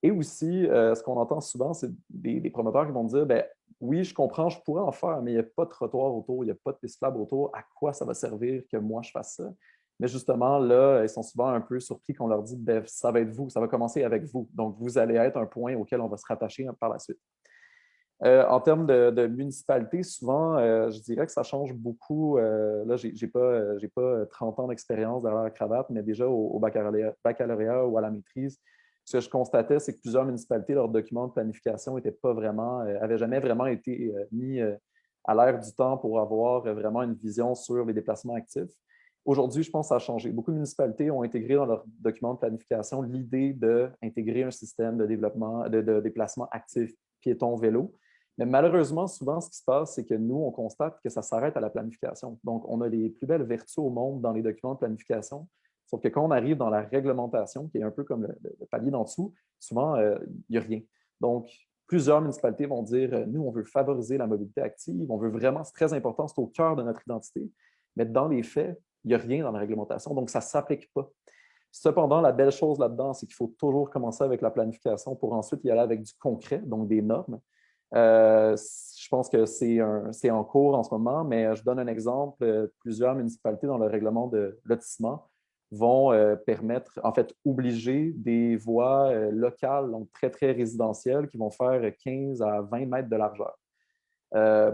Et aussi, ce qu'on entend souvent, c'est des promoteurs qui vont dire, ben oui, je comprends, je pourrais en faire, mais il n'y a pas de trottoir autour, il n'y a pas de piste cyclable autour. À quoi ça va servir que moi, je fasse ça? Mais justement, là, ils sont souvent un peu surpris qu'on leur dit, ben, ça va être vous, ça va commencer avec vous. Donc, vous allez être un point auquel on va se rattacher par la suite. En termes de municipalité, souvent, je dirais que ça change beaucoup. Là, je n'ai pas 30 ans d'expérience derrière la cravate, mais déjà au baccalauréat ou à la maîtrise, ce que je constatais, c'est que plusieurs municipalités, leurs documents de planification n'avaient jamais vraiment été mis à l'ère du temps pour avoir vraiment une vision sur les déplacements actifs. Aujourd'hui, je pense que ça a changé. Beaucoup de municipalités ont intégré dans leurs documents de planification l'idée d'intégrer un système de développement, de déplacement actif, piéton, vélo. Mais malheureusement, souvent, ce qui se passe, c'est que nous, on constate que ça s'arrête à la planification. Donc, on a les plus belles vertus au monde dans les documents de planification. Sauf que quand on arrive dans la réglementation, qui est un peu comme le palier d'en dessous, souvent, il n'y a rien. Donc, plusieurs municipalités vont dire, nous, on veut favoriser la mobilité active, on veut vraiment, c'est très important, c'est au cœur de notre identité. Mais dans les faits, il n'y a rien dans la réglementation, donc ça ne s'applique pas. Cependant, la belle chose là-dedans, c'est qu'il faut toujours commencer avec la planification pour ensuite y aller avec du concret, donc des normes. Je pense que c'est en cours en ce moment, mais je donne un exemple. Plusieurs municipalités dans le règlement de lotissement vont permettre, en fait, obliger des voies locales, donc très, très résidentielles, qui vont faire 15 à 20 mètres de largeur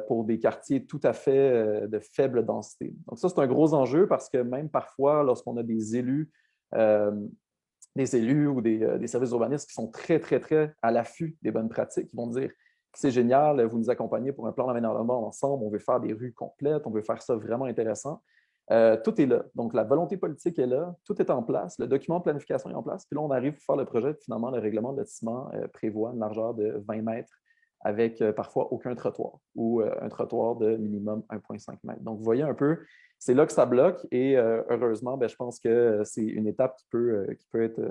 pour des quartiers tout à fait de faible densité. Donc ça, c'est un gros enjeu parce que même parfois, lorsqu'on a des élus ou des services urbanistes qui sont très, très, très à l'affût des bonnes pratiques, qui vont dire c'est génial, vous nous accompagnez pour un plan d'aménagement ensemble, on veut faire des rues complètes, on veut faire ça vraiment intéressant. Tout est là. Donc, la volonté politique est là, tout est en place, le document de planification est en place, puis là, on arrive pour faire le projet, puis finalement, le règlement de lotissement prévoit une largeur de 20 mètres avec parfois aucun trottoir ou un trottoir de minimum 1,5 mètres. Donc, vous voyez un peu, c'est là que ça bloque et heureusement, je pense que c'est une étape qui peut être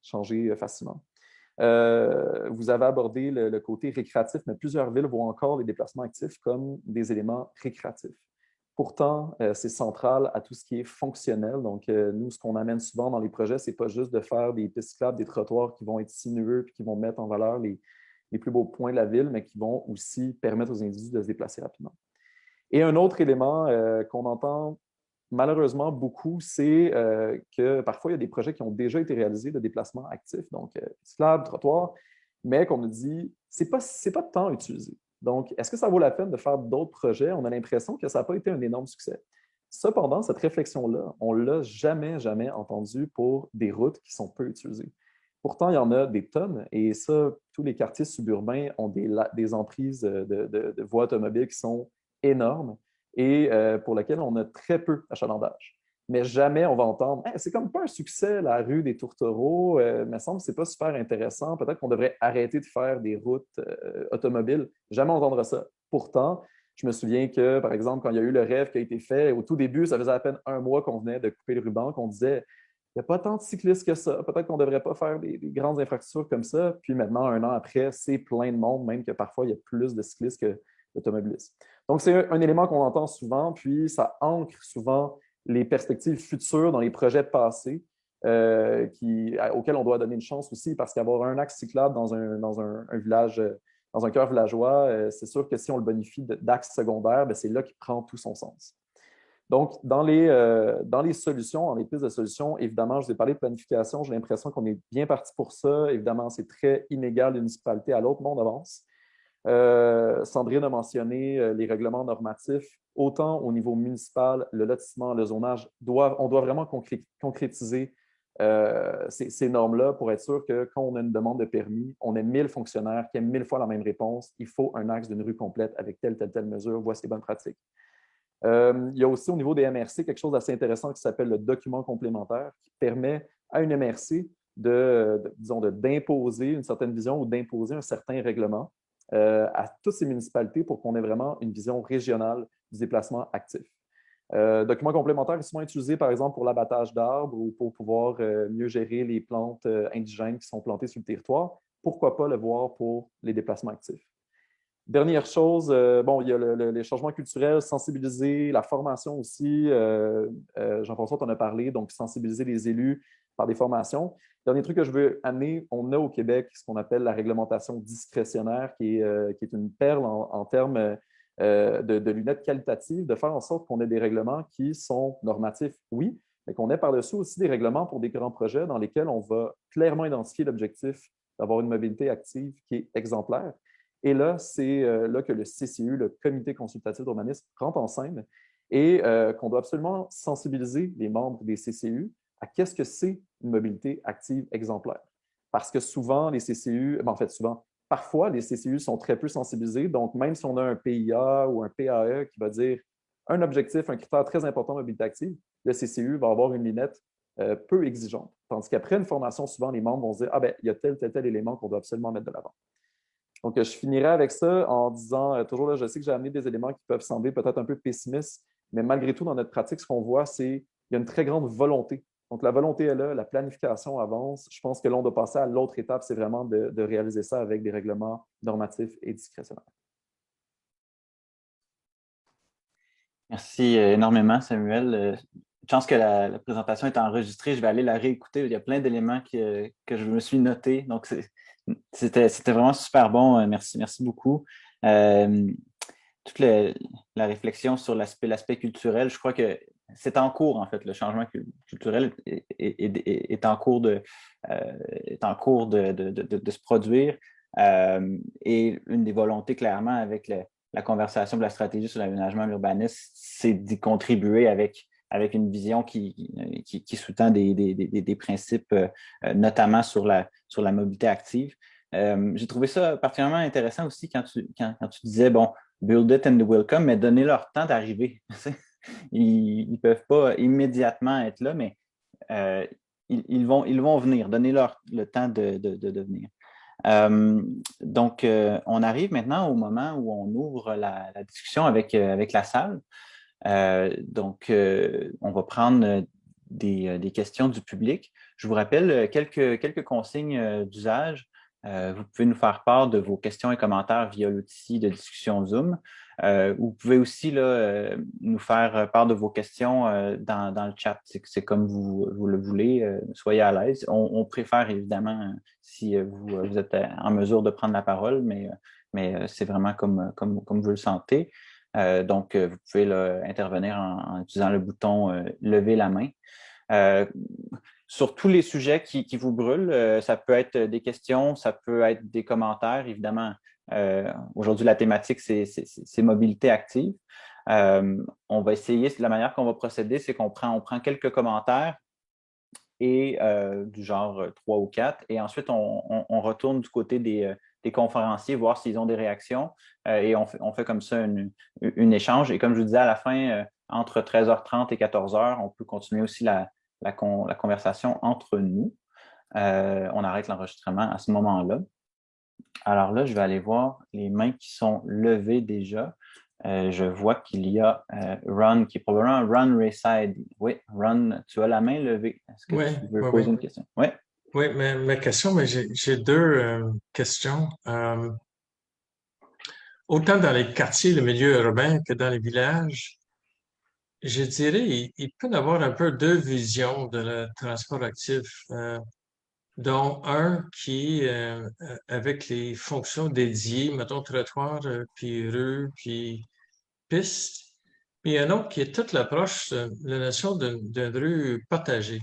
changée facilement. Vous avez abordé le côté récréatif, mais plusieurs villes voient encore les déplacements actifs comme des éléments récréatifs. Pourtant, c'est central à tout ce qui est fonctionnel. Donc, nous, ce qu'on amène souvent dans les projets, ce n'est pas juste de faire des pistes cyclables, des trottoirs qui vont être sinueux et qui vont mettre en valeur les plus beaux points de la ville, mais qui vont aussi permettre aux individus de se déplacer rapidement. Et un autre élément qu'on entend malheureusement beaucoup, c'est que parfois, il y a des projets qui ont déjà été réalisés de déplacement actif, donc cyclable, trottoir, mais qu'on nous dit, c'est pas de temps utilisé. Donc, est-ce que ça vaut la peine de faire d'autres projets? On a l'impression que ça n'a pas été un énorme succès. Cependant, cette réflexion-là, on ne l'a jamais, jamais entendue pour des routes qui sont peu utilisées. Pourtant, il y en a des tonnes, et ça, tous les quartiers suburbains ont des emprises de voies automobiles qui sont énormes et pour lesquelles on a très peu d'achalandage. Mais jamais on va entendre hey, « c'est comme pas un succès, la rue des Tourtereaux, me semble que c'est pas super intéressant, peut-être qu'on devrait arrêter de faire des routes automobiles. » Jamais on entendra ça. Pourtant, je me souviens que, par exemple, quand il y a eu le rêve qui a été fait, au tout début, ça faisait à peine un mois qu'on venait de couper le ruban, qu'on disait il n'y a pas tant de cyclistes que ça, peut-être qu'on ne devrait pas faire des grandes infrastructures comme ça. Puis maintenant, un an après, c'est plein de monde, même que parfois, il y a plus de cyclistes que d'automobilistes. Donc, c'est un élément qu'on entend souvent, puis ça ancre souvent les perspectives futures dans les projets passés auxquels on doit donner une chance aussi, parce qu'avoir un axe cyclable dans un village, dans un cœur villageois, c'est sûr que si on le bonifie d'axe secondaire, c'est là qu'il prend tout son sens. Donc, dans les solutions, dans les pistes de solutions, évidemment, je vous ai parlé de planification. J'ai l'impression qu'on est bien parti pour ça. Évidemment, c'est très inégal d'une municipalité à l'autre, mais on avance. Sandrine a mentionné les règlements normatifs. Autant au niveau municipal, le lotissement, le zonage, on doit vraiment concrétiser ces normes-là pour être sûr que quand on a une demande de permis, on ait 1000 fonctionnaires qui aient 1000 fois la même réponse. Il faut un axe d'une rue complète avec telle mesure. Voici les bonnes pratiques. Il y a aussi au niveau des MRC quelque chose d'assez intéressant qui s'appelle le document complémentaire qui permet à une MRC d'imposer une certaine vision ou d'imposer un certain règlement à toutes ces municipalités pour qu'on ait vraiment une vision régionale du déplacement actif. Document complémentaire est souvent utilisé, par exemple, pour l'abattage d'arbres ou pour pouvoir mieux gérer les plantes indigènes qui sont plantées sur le territoire. Pourquoi pas le voir pour les déplacements actifs? Dernière chose, il y a les changements culturels, sensibiliser, la formation aussi. Jean-François t'en a parlé, donc sensibiliser les élus par des formations. Dernier truc que je veux amener, on a au Québec ce qu'on appelle la réglementation discrétionnaire, qui est une perle en termes de lunettes qualitatives, de faire en sorte qu'on ait des règlements qui sont normatifs, oui, mais qu'on ait par-dessus aussi des règlements pour des grands projets dans lesquels on va clairement identifier l'objectif d'avoir une mobilité active qui est exemplaire. Et là, c'est là que le CCU, le Comité consultatif d'urbanisme, rentre en scène et qu'on doit absolument sensibiliser les membres des CCU à qu'est-ce que c'est une mobilité active exemplaire. Parce que souvent, les CCU, parfois, les CCU sont très peu sensibilisés. Donc, même si on a un PIA ou un PAE qui va dire un objectif, un critère très important de mobilité active, le CCU va avoir une lunette peu exigeante. Tandis qu'après une formation, souvent, les membres vont se dire « Ah ben, il y a tel élément qu'on doit absolument mettre de l'avant. » Donc, je finirai avec ça en disant, toujours là, je sais que j'ai amené des éléments qui peuvent sembler peut-être un peu pessimistes, mais malgré tout, dans notre pratique, ce qu'on voit, c'est qu'il y a une très grande volonté. Donc, la volonté est là, la planification avance. Je pense que là, on doit passer à l'autre étape, c'est vraiment de réaliser ça avec des règlements normatifs et discrétionnaires. Merci énormément, Samuel. Chance que la présentation est enregistrée. Je vais aller la réécouter. Il y a plein d'éléments que je me suis notés. Donc, c'était vraiment super bon. Merci beaucoup. Toute la réflexion sur l'aspect culturel, je crois que c'est en cours, en fait. Le changement culturel est en cours de se produire. Et une des volontés, clairement, avec la conversation de la stratégie sur l'aménagement et l'urbanisme, c'est d'y contribuer avec une vision qui sous-tend des principes, notamment sur la mobilité active. J'ai trouvé ça particulièrement intéressant aussi quand tu disais, bon, build it and they will come, mais donner leur temps d'arriver. Ils ne peuvent pas immédiatement être là, mais ils vont venir, donner le temps de venir. Donc, on arrive maintenant au moment où on ouvre la discussion avec la salle. Donc, on va prendre des questions du public. Je vous rappelle quelques consignes d'usage. Vous pouvez nous faire part de vos questions et commentaires via l'outil de discussion Zoom. Vous pouvez aussi nous faire part de vos questions dans le chat. C'est comme vous le voulez. Soyez à l'aise. On préfère évidemment si vous êtes en mesure de prendre la parole, mais c'est vraiment comme vous le sentez. Donc, vous pouvez intervenir en utilisant le bouton « Lever la main ». Sur tous les sujets qui vous brûlent, ça peut être des questions, ça peut être des commentaires. Évidemment, aujourd'hui, la thématique, c'est mobilité active. On va essayer, la manière qu'on va procéder, c'est qu'on prend quelques commentaires et du genre 3 ou 4, et ensuite, on retourne du côté des conférenciers, voir s'ils ont des réactions, et on fait comme ça un échange. Et comme je vous disais, à la fin, entre 13h30 et 14h, on peut continuer aussi la conversation entre nous. On arrête l'enregistrement à ce moment-là. Alors là, je vais aller voir les mains qui sont levées déjà. Je vois qu'il y a Ron, qui est probablement Ron Rayside. Oui, Ron, tu as la main levée. Est-ce que tu veux poser une question? Oui. Oui, mais ma question, mais j'ai deux questions. Autant dans les quartiers, le milieu urbain, que dans les villages, je dirais, il peut y avoir un peu deux visions de le transport actif, dont un qui avec les fonctions dédiées, mettons trottoir, puis rue, puis piste, Mais il y en a un autre qui est toute l'approche, la notion d'une rue partagée,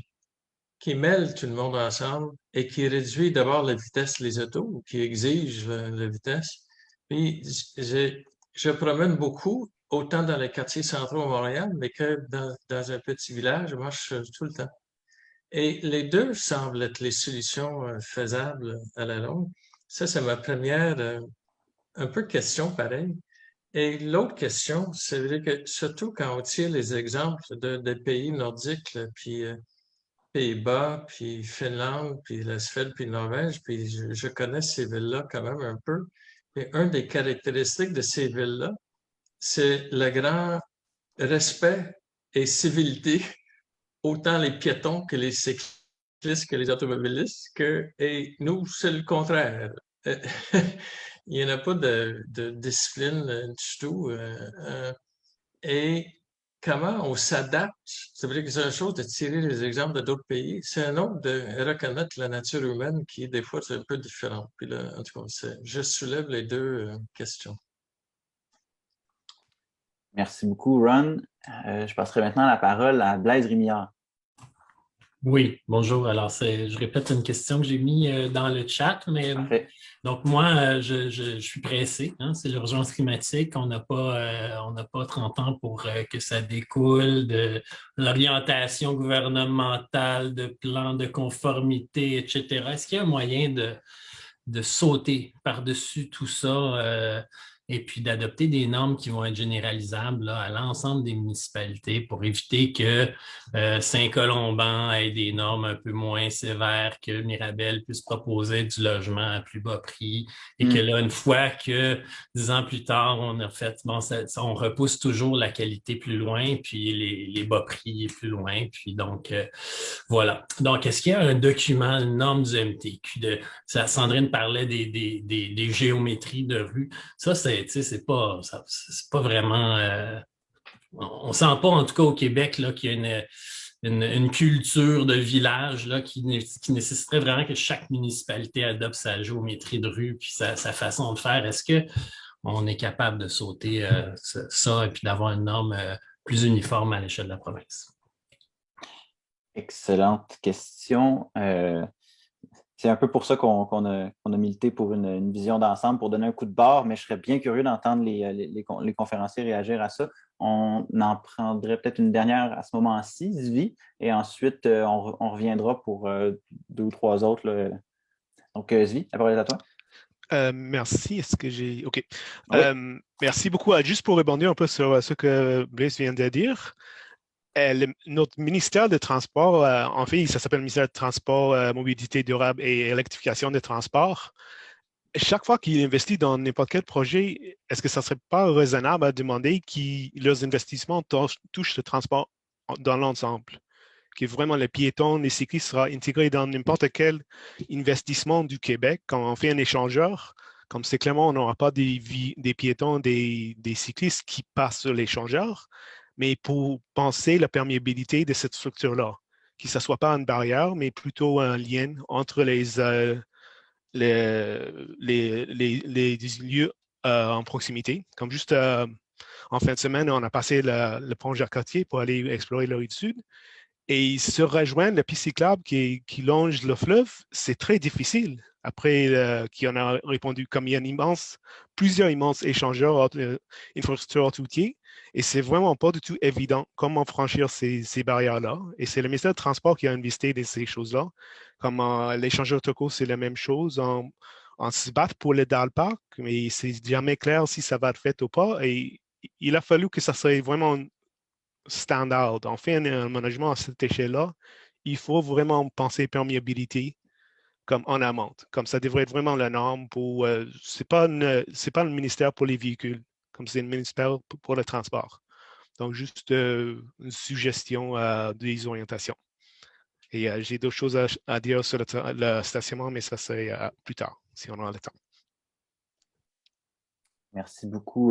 qui mêle tout le monde ensemble et qui réduit d'abord la vitesse des autos, qui exige la vitesse. Puis je promène beaucoup, autant dans les quartiers centraux à Montréal, mais que dans un petit village, je marche tout le temps. Et les deux semblent être les solutions faisables à la longue. Ça, c'est ma première un peu question pareil. Et l'autre question, c'est vrai que surtout quand on tire les exemples des pays nordiques, là, puis Pays-Bas, puis Finlande, puis la Suède, puis Norvège, puis je connais ces villes-là quand même un peu. Et une des caractéristiques de ces villes-là, c'est le grand respect et civilité, autant les piétons que les cyclistes, que les automobilistes, et nous, c'est le contraire. Il n'y en a pas de discipline du tout. Et comment on s'adapte, c'est vrai que c'est une chose de tirer les exemples de d'autres pays, c'est un autre de reconnaître la nature humaine qui, des fois, c'est un peu différente. Puis là, en tout cas, je soulève les deux questions. Merci beaucoup, Ron. Je passerai maintenant la parole à Blaise Rémillard. Oui, bonjour. Alors, je répète une question que j'ai mise dans le chat, mais Parfait. donc moi, je suis pressé, hein, c'est l'urgence climatique. On n'a pas 30 ans pour que ça découle de l'orientation gouvernementale, de plans de conformité, etc. Est-ce qu'il y a un moyen de sauter par-dessus tout ça et puis d'adopter des normes qui vont être généralisables là, à l'ensemble des municipalités pour éviter que Saint-Colomban ait des normes un peu moins sévères, que Mirabel puisse proposer du logement à plus bas prix et que là, une fois que 10 ans plus tard, on a fait, bon, on repousse toujours la qualité plus loin, puis les bas prix plus loin, puis donc voilà. Donc, est-ce qu'il y a un document, une norme du MTQ Sandrine parlait des géométries de rue. Ça, c'est pas vraiment. On ne sent pas, en tout cas au Québec, là, qu'il y a une culture de village là, qui nécessiterait vraiment que chaque municipalité adopte sa géométrie de rue puis sa façon de faire. Est-ce qu'on est capable de sauter ça et puis d'avoir une norme plus uniforme à l'échelle de la province? Excellente question. C'est un peu pour ça qu'on a milité pour une vision d'ensemble, pour donner un coup de barre, mais je serais bien curieux d'entendre les conférenciers réagir à ça. On en prendrait peut-être une dernière à ce moment-ci, Zvi, et ensuite on reviendra pour 2 ou 3 autres. Là. Donc, Zvi, la parole est à toi. Merci. Est-ce que j'ai... OK. Oui. Merci beaucoup. Juste pour rebondir un peu sur ce que Blaise vient de dire, notre ministère des Transports, en fait, ça s'appelle le ministère des Transports, Mobilité durable et électrification des transports. Chaque fois qu'il investit dans n'importe quel projet, est-ce que ça ne serait pas raisonnable à demander que leurs investissements touchent le transport dans l'ensemble? Que vraiment les piétons, les cyclistes sera intégrés dans n'importe quel investissement du Québec. Quand on fait un échangeur, comme c'est clairement, on n'aura pas des piétons, des cyclistes qui passent sur l'échangeur, mais pour penser la perméabilité de cette structure-là, que ce ne soit pas une barrière, mais plutôt un lien entre les lieux en proximité. Comme juste en fin de semaine, on a passé le pont Jacques-Cartier pour aller explorer la rive sud. Et se rejoindre la piste cyclable qui longe le fleuve, c'est très difficile. Après qui en a répondu comme il y a plusieurs immenses échangeurs infrastructures routières, et c'est vraiment pas du tout évident comment franchir ces barrières-là. Et c'est le ministère du Transport qui a investi dans ces choses-là. Comme l'échangeur Toco, c'est la même chose. On se bat pour le Dalpark, mais c'est jamais clair si ça va être fait ou pas. Et il a fallu que ça soit vraiment standard. On fait un management à cette échelle-là. Il faut vraiment penser perméabilité comme en amont. Comme ça devrait être vraiment la norme pour. C'est pas le ministère pour les véhicules, comme c'est le ministère pour le transport. Donc, juste une suggestion des orientations. Et j'ai d'autres choses à dire sur le stationnement, mais ça serait plus tard, si on a le temps. Merci beaucoup,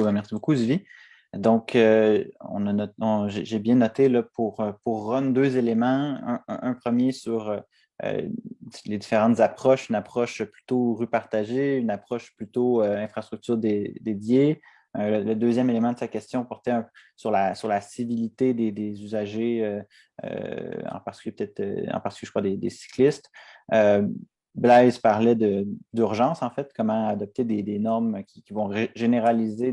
Zvi. Donc, j'ai bien noté là, pour Ron 2 éléments. Un premier sur les différentes approches, une approche plutôt rue partagée, une approche plutôt infrastructure dédiée, Le deuxième élément de sa question portait sur la civilité des usagers, en particulier je crois, des cyclistes. Blaise parlait d'urgence, en fait, comment adopter des normes qui vont généraliser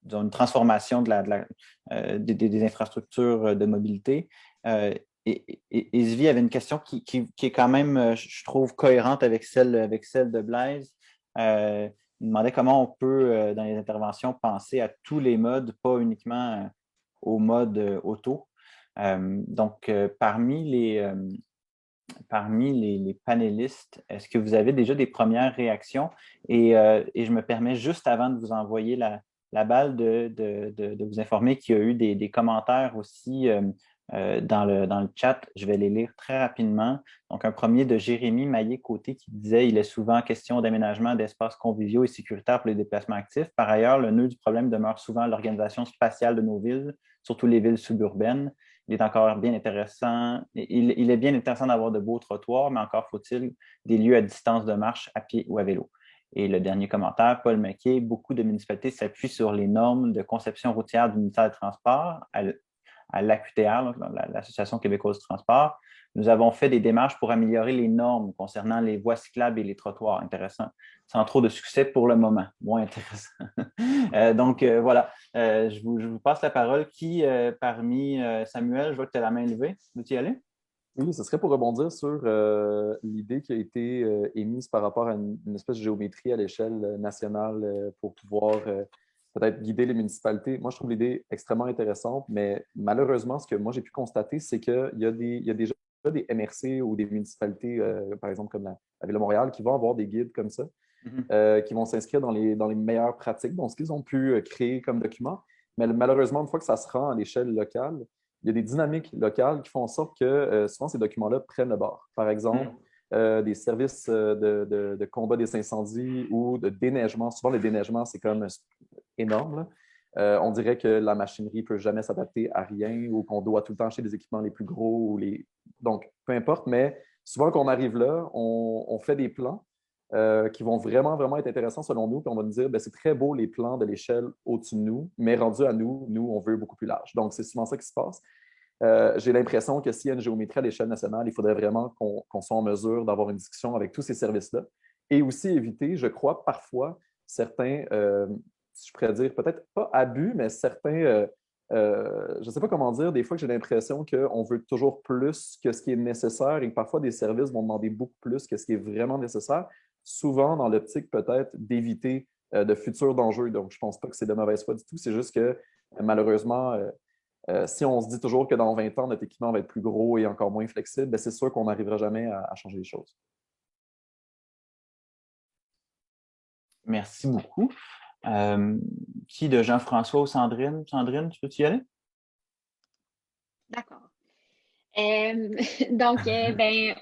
disons, une transformation des infrastructures de mobilité. Et Svi avait une question qui est quand même, je trouve, cohérente avec celle de Blaise. Il demandait comment on peut, dans les interventions, penser à tous les modes, pas uniquement au mode auto. Donc, parmi les panélistes, est-ce que vous avez déjà des premières réactions? Et je me permets juste avant de vous envoyer la balle de vous informer qu'il y a eu des commentaires aussi dans le chat. Je vais les lire très rapidement. Donc, un premier de Jérémy Maillé-Côté qui disait « Il est souvent question d'aménagement d'espaces conviviaux et sécuritaires pour les déplacements actifs. Par ailleurs, le nœud du problème demeure souvent l'organisation spatiale de nos villes, surtout les villes suburbaines. Il est encore bien intéressant. Il est bien intéressant d'avoir de beaux trottoirs, mais encore faut-il des lieux à distance de marche, à pied ou à vélo. » Et le dernier commentaire, Paul Maquet, beaucoup de municipalités s'appuient sur les normes de conception routière du ministère des Transports, à l'AQTR, l'Association québécoise du transport. Nous avons fait des démarches pour améliorer les normes concernant les voies cyclables et les trottoirs. Intéressant. Sans trop de succès pour le moment. Moins intéressant. Donc, voilà. Je vous passe la parole. Qui, parmi Samuel, je vois que tu as la main levée. Veux-tu y aller? Oui, ce serait pour rebondir sur l'idée qui a été émise par rapport à une espèce de géométrie à l'échelle nationale pour pouvoir peut-être guider les municipalités. Moi, je trouve l'idée extrêmement intéressante, mais malheureusement, ce que moi j'ai pu constater, c'est qu'il y a déjà des MRC ou des municipalités, par exemple comme la Ville de Montréal, qui vont avoir des guides comme ça, qui vont s'inscrire dans les meilleures pratiques, donc ce qu'ils ont pu créer comme document. Mais malheureusement, une fois que ça se rend à l'échelle locale, il y a des dynamiques locales qui font en sorte que souvent ces documents-là prennent le bord. Par exemple, des services de combat des incendies ou de déneigement. Souvent, le déneigement, c'est comme énorme. On dirait que la machinerie ne peut jamais s'adapter à rien ou qu'on doit tout le temps acheter des équipements les plus gros. Donc, peu importe, mais souvent, quand on arrive là, on fait des plans qui vont vraiment, vraiment être intéressants selon nous. Puis on va nous dire, ben, c'est très beau les plans de l'échelle au-dessus de nous, mais rendu à nous, on veut beaucoup plus large. Donc, c'est souvent ça qui se passe. J'ai l'impression que s'il y a une géométrie à l'échelle nationale, il faudrait vraiment qu'on soit en mesure d'avoir une discussion avec tous ces services-là et aussi éviter, je crois, parfois certains, si je pourrais dire, peut-être pas abus, mais certains, je ne sais pas comment dire, des fois que j'ai l'impression qu'on veut toujours plus que ce qui est nécessaire et que parfois des services vont demander beaucoup plus que ce qui est vraiment nécessaire, souvent dans l'optique peut-être d'éviter de futurs dangers. Donc, je ne pense pas que c'est de mauvaise foi du tout, c'est juste que malheureusement, si on se dit toujours que dans 20 ans, notre équipement va être plus gros et encore moins flexible, ben c'est sûr qu'on n'arrivera jamais à changer les choses. Merci beaucoup. Qui de Jean-François ou Sandrine? Sandrine, tu peux-tu y aller? D'accord. Donc,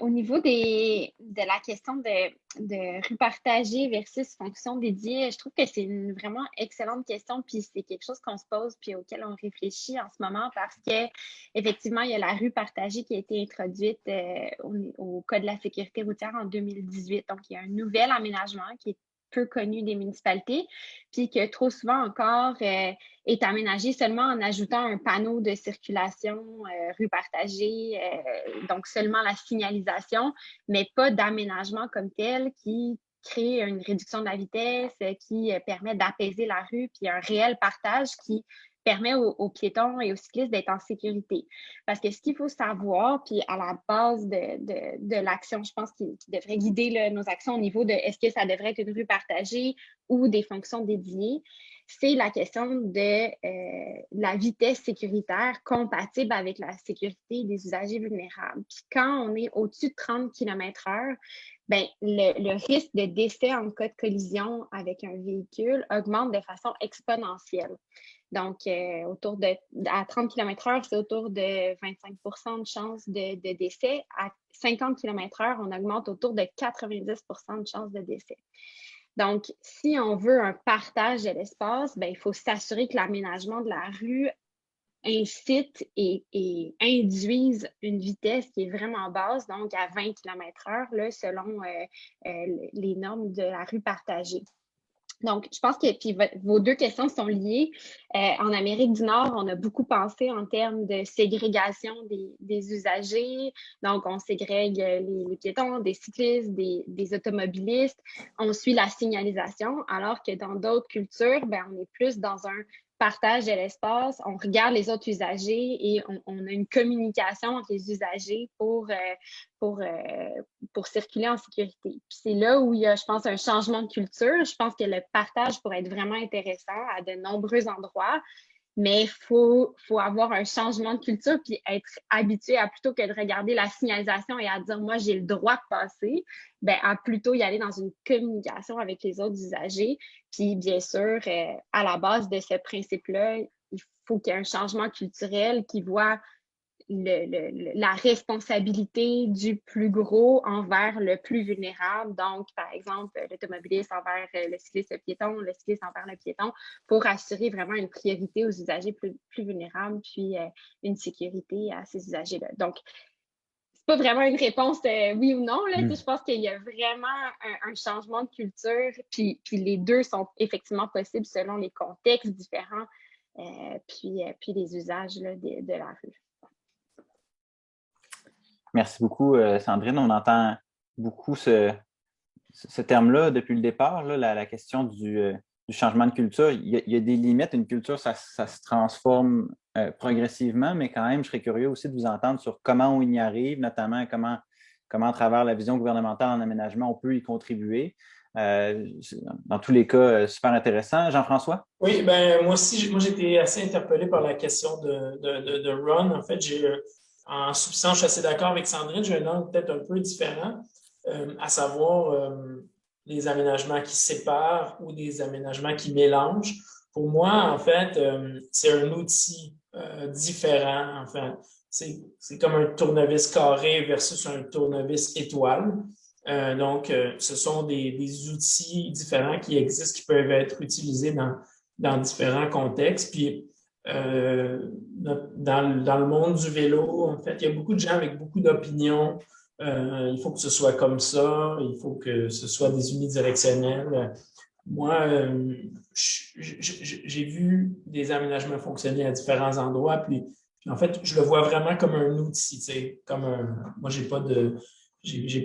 au niveau de la question de rue partagée versus fonction dédiée, je trouve que c'est une vraiment excellente question, puis c'est quelque chose qu'on se pose puis auquel on réfléchit en ce moment parce que effectivement, il y a la rue partagée qui a été introduite au Code de la sécurité routière en 2018. Donc, il y a un nouvel aménagement qui est peu connu des municipalités, puis que trop souvent encore est aménagé seulement en ajoutant un panneau de circulation, rue partagée, donc seulement la signalisation, mais pas d'aménagement comme tel qui crée une réduction de la vitesse, qui permet d'apaiser la rue, puis un réel partage qui permet aux piétons et aux cyclistes d'être en sécurité. Parce que ce qu'il faut savoir, puis à la base de l'action, je pense, qui devrait guider nos actions au niveau de est-ce que ça devrait être une rue partagée ou des fonctions dédiées, c'est la question de la vitesse sécuritaire compatible avec la sécurité des usagers vulnérables. Puis quand on est au-dessus de 30 km/h, ben, le risque de décès en cas de collision avec un véhicule augmente de façon exponentielle. Donc, à 30 km/h, c'est autour de 25 de chances de décès. À 50 km/h, on augmente autour de 90 de chances de décès. Donc, si on veut un partage de l'espace, ben, il faut s'assurer que l'aménagement de la rue incite et induise une vitesse qui est vraiment basse, donc à 20 km/h, selon les normes de la rue partagée. Donc, je pense que puis vos deux questions sont liées. En Amérique du Nord, on a beaucoup pensé en termes de ségrégation des usagers. Donc, on ségrègue les piétons, des cyclistes, des automobilistes. On suit la signalisation, alors que dans d'autres cultures, ben, on est plus dans un partage de l'espace, on regarde les autres usagers et on a une communication entre les usagers pour circuler en sécurité. Puis c'est là où il y a, je pense, un changement de culture. Je pense que le partage pourrait être vraiment intéressant à de nombreux endroits, mais il faut avoir un changement de culture puis être habitué à, plutôt que de regarder la signalisation et à dire « moi, j'ai le droit de passer », ben, à plutôt y aller dans une communication avec les autres usagers. Puis bien sûr, à la base de ce principe-là, il faut qu'il y ait un changement culturel qui voit la responsabilité du plus gros envers le plus vulnérable. Donc, par exemple, l'automobiliste envers le cycliste piéton, le cycliste envers le piéton, pour assurer vraiment une priorité aux usagers plus vulnérables, puis une sécurité à ces usagers-là. Donc, c'est pas vraiment une réponse oui ou non. Là. Je pense qu'il y a vraiment un changement de culture, puis les deux sont effectivement possibles selon les contextes différents, puis les usages là, de la rue. Merci beaucoup, Sandrine. On entend beaucoup ce terme-là depuis le départ, là, la question du changement de culture. Il y a des limites. Une culture, ça se transforme progressivement, mais quand même, je serais curieux aussi de vous entendre sur comment on y arrive, notamment comment à travers la vision gouvernementale en aménagement, on peut y contribuer. Dans tous les cas, super intéressant. Jean-François? Oui, ben moi aussi, j'ai été assez interpellé par la question de Ron. En fait, en substance, je suis assez d'accord avec Sandrine, j'ai un angle peut-être un peu différent, à savoir les aménagements qui séparent ou des aménagements qui mélangent. Pour moi, en fait, c'est un outil différent. Enfin, c'est comme un tournevis carré versus un tournevis étoile. Donc, ce sont des outils différents qui existent, qui peuvent être utilisés dans différents contextes. Puis, dans le monde du vélo, en fait, il y a beaucoup de gens avec beaucoup d'opinions. Il faut que ce soit comme ça, il faut que ce soit des unidirectionnels. Moi, j'ai vu des aménagements fonctionner à différents endroits, puis en fait, je le vois vraiment comme un outil, tu sais, moi, j'ai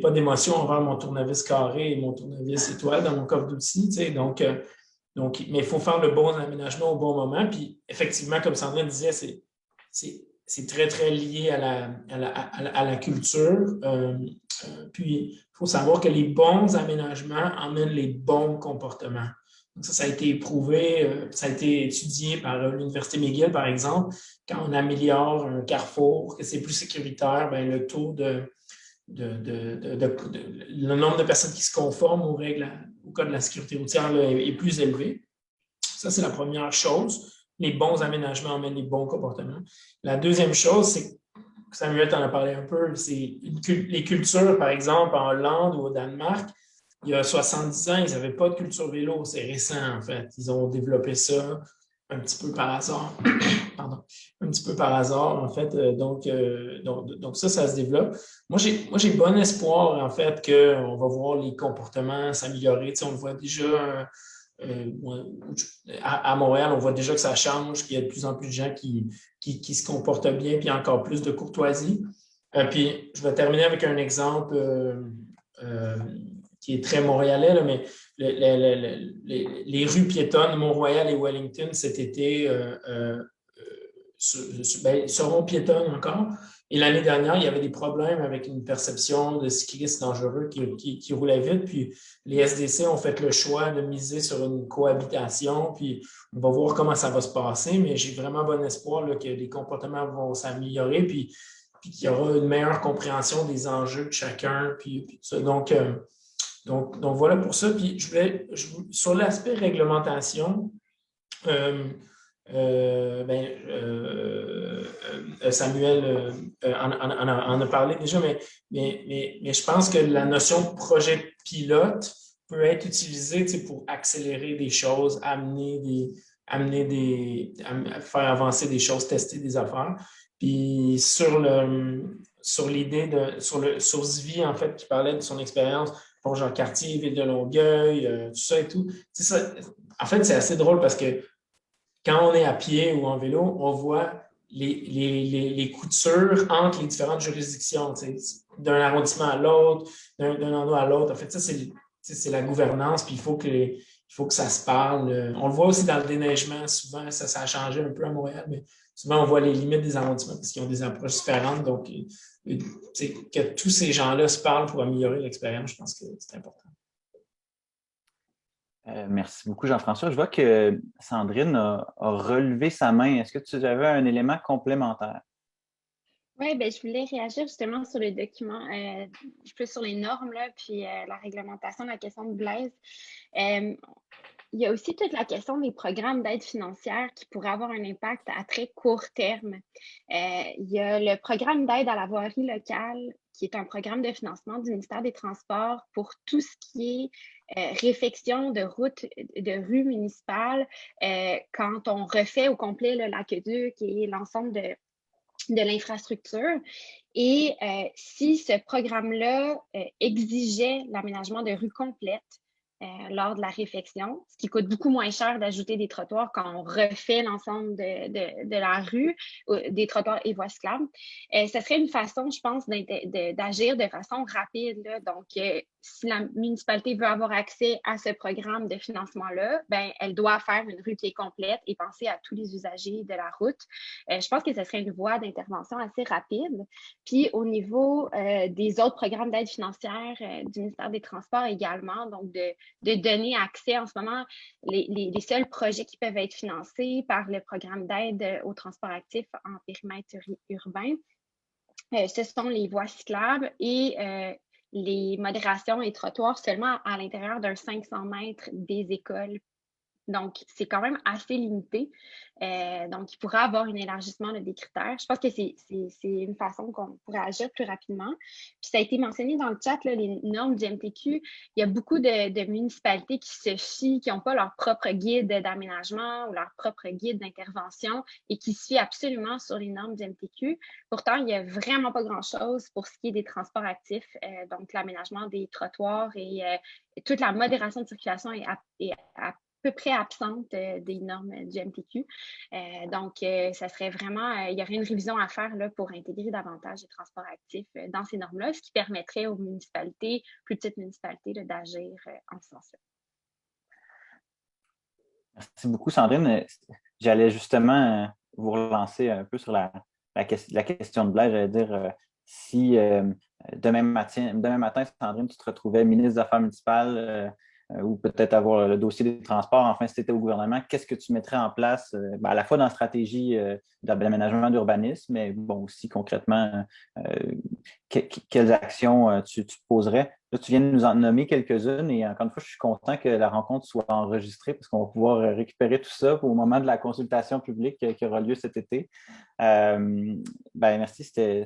pas d'émotion envers mon tournevis carré et mon tournevis étoile dans mon coffre d'outils, tu sais, donc, mais il faut faire le bon aménagement au bon moment. Puis, effectivement, comme Sandrine disait, c'est très, très lié à la culture. Puis, il faut savoir que les bons aménagements emmènent les bons comportements. Donc, ça a été éprouvé, ça a été étudié par l'Université McGill, par exemple. Quand on améliore un carrefour, que c'est plus sécuritaire, bien, le taux le nombre de personnes qui se conforment aux règles au code de la sécurité routière là, est plus élevé. Ça, c'est la première chose. Les bons aménagements amènent les bons comportements. La deuxième chose, c'est que Samuel t'en a parlé un peu, c'est les cultures, par exemple, en Hollande ou au Danemark, il y a 70 ans, ils n'avaient pas de culture vélo. C'est récent, en fait. Ils ont développé ça un petit peu par hasard. Pardon. Un petit peu par hasard, en fait. Donc ça se développe. Moi, j'ai bon espoir, en fait, qu'on va voir les comportements s'améliorer. Tu sais, on le voit déjà à Montréal, on voit déjà que ça change, qu'il y a de plus en plus de gens qui se comportent bien, puis encore plus de courtoisie. Puis, je vais terminer avec un exemple qui est très montréalais, là, mais les rues piétonnes de Mont-Royal et Wellington cet été seront piétonnes encore. Et l'année dernière, il y avait des problèmes avec une perception de cyclistes dangereux qui roulaient vite. Puis les SDC ont fait le choix de miser sur une cohabitation. Puis on va voir comment ça va se passer, mais j'ai vraiment bon espoir là, que les comportements vont s'améliorer. Puis qu'il y aura une meilleure compréhension des enjeux de chacun. Puis tout ça. Donc, voilà pour ça. Puis sur l'aspect réglementation, Samuel en a parlé déjà, mais je pense que la notion de projet pilote peut être utilisée pour accélérer des choses, faire avancer des choses, tester des affaires. Puis sur l'idée sur Zvi, en fait, qui parlait de son expérience Pont-Jacques-Cartier, Ville de Longueuil, tout ça et tout. En fait, c'est assez drôle parce que quand on est à pied ou en vélo, on voit les coutures entre les différentes juridictions, d'un arrondissement à l'autre, d'un endroit à l'autre. En fait, ça, c'est la gouvernance, puis il faut que ça se parle. On le voit aussi dans le déneigement, souvent, ça a changé un peu à Montréal, mais souvent, on voit les limites des arrondissements parce qu'ils ont des approches différentes. Donc, que tous ces gens-là se parlent pour améliorer l'expérience, je pense que c'est important. Merci beaucoup, Jean-François. Je vois que Sandrine a relevé sa main. Est-ce que tu avais un élément complémentaire? Oui, ben, je voulais réagir justement sur le document, plus sur les normes, là, puis la réglementation, la question de Blaise. Il y a aussi toute la question des programmes d'aide financière qui pourraient avoir un impact à très court terme. Il y a le programme d'aide à la voirie locale, qui est un programme de financement du ministère des Transports pour tout ce qui est réfection de routes, de rues municipales, quand on refait au complet l'aqueduc et l'ensemble de l'infrastructure. Et si ce programme-là exigeait l'aménagement de rues complètes lors de la réfection, ce qui coûte beaucoup moins cher d'ajouter des trottoirs quand on refait l'ensemble de la rue, des trottoirs et voies cyclables, ce serait une façon, je pense, d'agir de façon rapide, là. Donc, si la municipalité veut avoir accès à ce programme de financement-là, ben, elle doit faire une rue qui est complète et penser à tous les usagers de la route. Je pense que ce serait une voie d'intervention assez rapide. Puis, au niveau des autres programmes d'aide financière du ministère des Transports également, donc de donner accès en ce moment, les seuls projets qui peuvent être financés par le programme d'aide au transport actif en périmètre urbain, ce sont les voies cyclables et les modérations et trottoirs seulement à l'intérieur d'un 500 mètres des écoles. Donc, c'est quand même assez limité. Donc, il pourrait avoir un élargissement des critères. Je pense que c'est une façon qu'on pourrait agir plus rapidement. Puis, ça a été mentionné dans le chat, là, les normes du MTQ. Il y a beaucoup de municipalités qui se fient, qui n'ont pas leur propre guide d'aménagement ou leur propre guide d'intervention et qui se fient absolument sur les normes du MTQ. Pourtant, il n'y a vraiment pas grand-chose pour ce qui est des transports actifs, donc l'aménagement des trottoirs et toute la modération de circulation est à peu près absente des normes du MTQ. Donc, ça serait vraiment, il y aurait une révision à faire là, pour intégrer davantage les transports actifs dans ces normes-là, ce qui permettrait aux municipalités, plus petites municipalités, d'agir en ce sens-là. Merci beaucoup, Sandrine. J'allais justement vous relancer un peu sur la question de Blaise. J'allais dire, si demain matin, Sandrine, tu te retrouvais ministre des Affaires municipales, ou peut-être avoir le dossier des transports, enfin, si tu étais au gouvernement, qu'est-ce que tu mettrais en place, à la fois dans la stratégie d'aménagement d'urbanisme, mais bon, aussi concrètement, quelles actions tu poserais? Là, tu viens de nous en nommer quelques-unes et encore une fois, je suis content que la rencontre soit enregistrée parce qu'on va pouvoir récupérer tout ça au moment de la consultation publique qui aura lieu cet été. Merci, c'était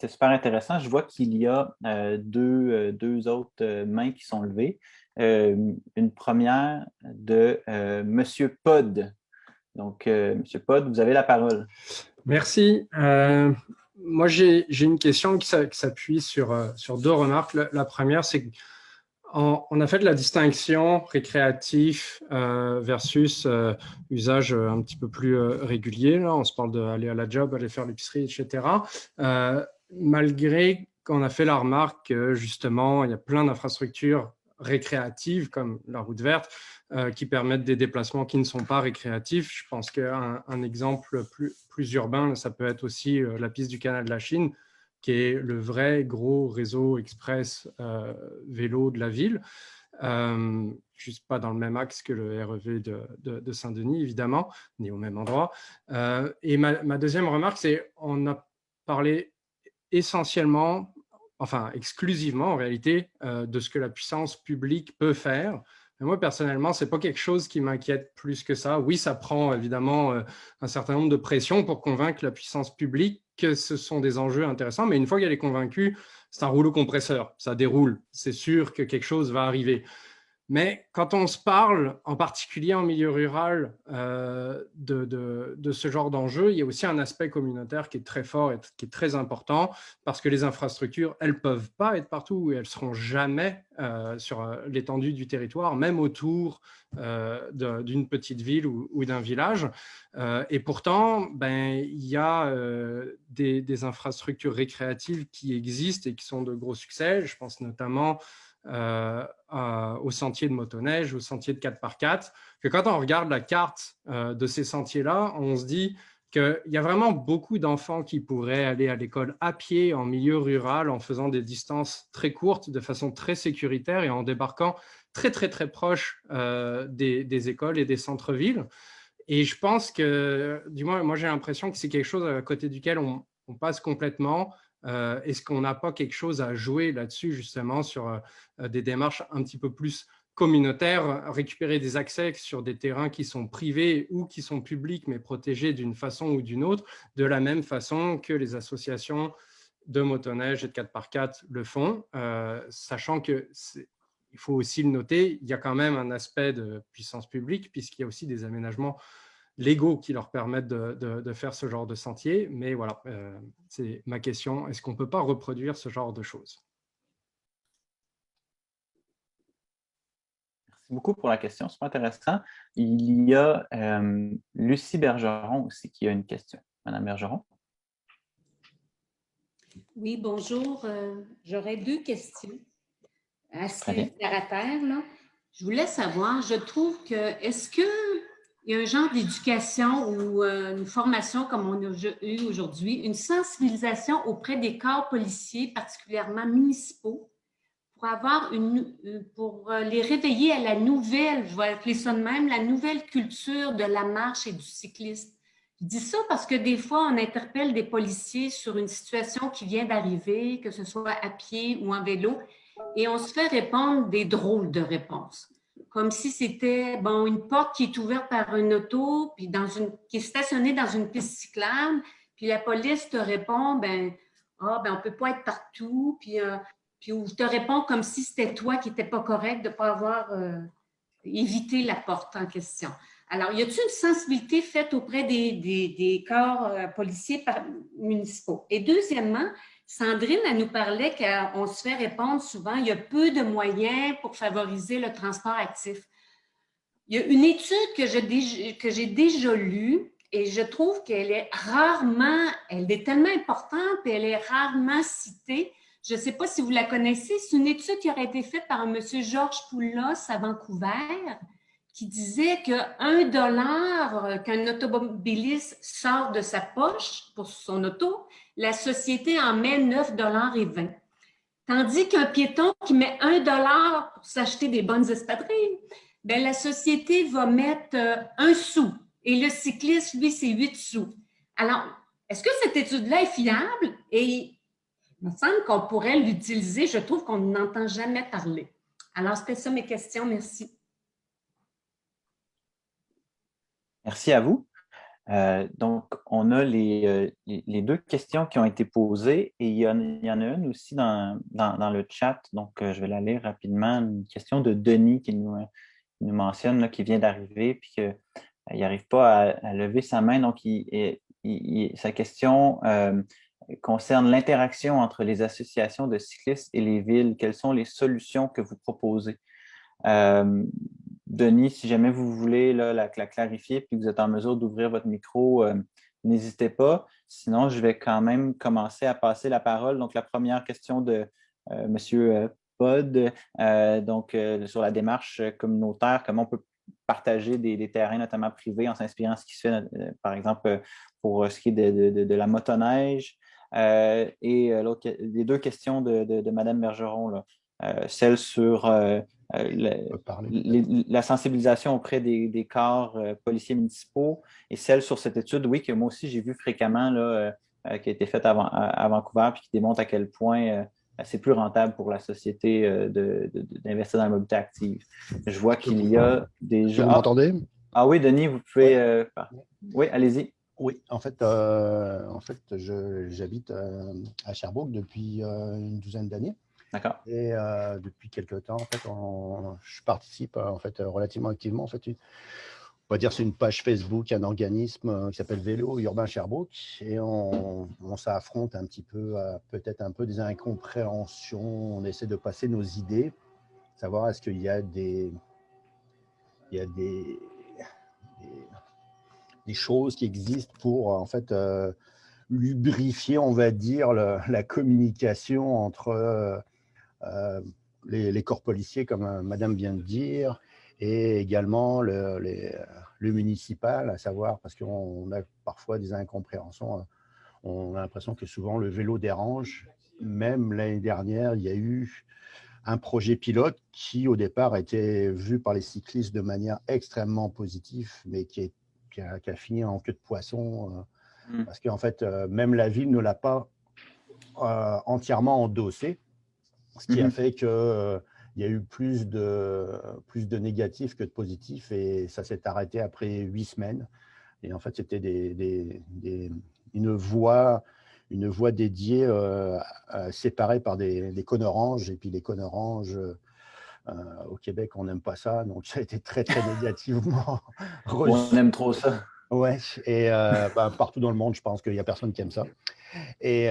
super intéressant. Je vois qu'il y a deux autres mains qui sont levées. Une première de M. Pod. Donc, M. Pod, vous avez la parole. Merci. Moi, j'ai une question qui s'appuie sur deux remarques. La première, c'est qu'on a fait de la distinction récréatif versus usage un petit peu plus régulier. Là, on se parle d'aller à la job, aller faire l'épicerie, etc. Malgré qu'on a fait la remarque que, justement, il y a plein d'infrastructures récréatives comme la route verte qui permettent des déplacements qui ne sont pas récréatifs. Je pense qu'un exemple plus urbain, ça peut être aussi la piste du canal de la Chine, qui est le vrai gros réseau express vélo de la ville, juste pas dans le même axe que le REV de Saint-Denis, évidemment, ni au même endroit. Et ma deuxième remarque, c'est on a parlé essentiellement, enfin exclusivement en réalité, de ce que la puissance publique peut faire. Mais moi, personnellement, ce n'est pas quelque chose qui m'inquiète plus que ça. Oui, ça prend évidemment un certain nombre de pressions pour convaincre la puissance publique que ce sont des enjeux intéressants, mais une fois qu'elle est convaincue, c'est un rouleau compresseur, ça déroule. C'est sûr que quelque chose va arriver. Mais quand on se parle, en particulier en milieu rural, de ce genre d'enjeu, il y a aussi un aspect communautaire qui est très fort et qui est très important, parce que les infrastructures, elles ne peuvent pas être partout et elles ne seront jamais sur l'étendue du territoire, même autour d'une petite ville ou d'un village. Et pourtant, il y a des infrastructures récréatives qui existent et qui sont de gros succès. Je pense notamment aux sentiers de motoneige, aux sentiers de 4x4, que quand on regarde la carte de ces sentiers-là, on se dit qu'il y a vraiment beaucoup d'enfants qui pourraient aller à l'école à pied en milieu rural en faisant des distances très courtes de façon très sécuritaire et en débarquant très, très, très proche des écoles et des centres-villes. Et je pense que, du moins, moi j'ai l'impression que c'est quelque chose à côté duquel on passe complètement. Est-ce qu'on n'a pas quelque chose à jouer là-dessus, justement, sur des démarches un petit peu plus communautaires, récupérer des accès sur des terrains qui sont privés ou qui sont publics, mais protégés d'une façon ou d'une autre, de la même façon que les associations de motoneige et de 4x4 le font, sachant que il faut aussi le noter, il y a quand même un aspect de puissance publique, puisqu'il y a aussi des aménagements légaux qui leur permettent de faire ce genre de sentier. Mais voilà, c'est ma question. Est-ce qu'on ne peut pas reproduire ce genre de choses? Merci beaucoup pour la question, c'est intéressant. Il y a Lucie Bergeron aussi qui a une question. Madame Bergeron. Oui, bonjour. J'aurais 2 questions assez terre à terre, là. Je voulais savoir, je trouve que, est-ce qu'il y a un genre d'éducation ou une formation comme on a eu aujourd'hui, une sensibilisation auprès des corps policiers, particulièrement municipaux, pour les réveiller à la nouvelle, je vais appeler ça de même, la nouvelle culture de la marche et du cyclisme. Je dis ça parce que des fois, on interpelle des policiers sur une situation qui vient d'arriver, que ce soit à pied ou en vélo, et on se fait répondre des drôles de réponses. Comme si c'était une porte qui est ouverte par une auto, puis qui est stationnée dans une piste cyclable, puis la police te répond, on ne peut pas être partout, puis ou te répond comme si c'était toi qui n'étais pas correct de ne pas avoir évité la porte en question. Alors, y a-t-il une sensibilité faite auprès des corps policiers municipaux? Et deuxièmement, Sandrine, elle nous parlait qu'on se fait répondre souvent, il y a peu de moyens pour favoriser le transport actif. Il y a une étude que j'ai déjà lue et je trouve qu'elle est tellement importante et elle est rarement citée. Je ne sais pas si vous la connaissez. C'est une étude qui aurait été faite par un monsieur Georges Poulos à Vancouver qui disait $1 qu'un automobiliste sort de sa poche pour son auto, la société en met 9,20 $. Tandis qu'un piéton qui met $1 pour s'acheter des bonnes espadrilles, la société va mettre 1 sou. Et le cycliste, lui, c'est 8 sous. Alors, est-ce que cette étude-là est fiable? Et il me semble qu'on pourrait l'utiliser. Je trouve qu'on n'entend jamais parler. Alors, c'était ça mes questions. Merci. Merci à vous. Donc, on a les 2 questions qui ont été posées et il y en a une aussi dans le chat. Donc, je vais la lire rapidement. Une question de Denis qui nous mentionne, là, qui vient d'arriver puis qu'il n'arrive pas à lever sa main. Donc, sa question concerne l'interaction entre les associations de cyclistes et les villes. Quelles sont les solutions que vous proposez? Denis, si jamais vous voulez la clarifier puis vous êtes en mesure d'ouvrir votre micro, n'hésitez pas. Sinon, je vais quand même commencer à passer la parole. Donc, la première question de M. Pod, sur la démarche communautaire, comment on peut partager des terrains, notamment privés, en s'inspirant de ce qui se fait, par exemple, pour ce qui est de la motoneige. Et les 2 questions de Mme Bergeron, là, celle sur la sensibilisation auprès des corps policiers municipaux et celle sur cette étude, oui, que moi aussi j'ai vu fréquemment, là, qui a été faite à Vancouver puis qui démontre à quel point c'est plus rentable pour la société d'investir dans la mobilité active. Je vois qu'il y a déjà… Vous m'entendez? Ah oui, Denis, vous pouvez… Oui, allez-y. Oui, en fait j'habite à Sherbrooke depuis une douzaine d'années. D'accord. Et depuis quelque temps, en fait, je participe en fait, relativement activement. En fait, on va dire c'est une page Facebook, un organisme qui s'appelle Vélo Urbain Sherbrooke. Et on s'affronte un petit peu, peut-être un peu des incompréhensions. On essaie de passer nos idées, savoir est-ce qu'il y a des choses qui existent pour en fait lubrifier, on va dire, la communication entre les corps policiers, comme Madame vient de dire, et également le municipal, à savoir, parce qu'on a parfois des incompréhensions, on a l'impression que souvent le vélo dérange. Même l'année dernière, il y a eu un projet pilote qui, au départ, a été vu par les cyclistes de manière extrêmement positive, mais qui a fini en queue de poisson, parce qu'en fait, même la ville ne l'a pas entièrement endossé, ce qui a fait qu'il y a eu plus de négatifs que de positifs, et ça s'est arrêté après 8 semaines. Et en fait, c'était une voie dédiée séparée par des cônes oranges. Et puis les cônes oranges, au Québec, on n'aime pas ça. Donc, ça a été très, très négativement reçu. On aime trop ça. Ouais, et partout dans le monde, je pense qu'il n'y a personne qui aime ça. Et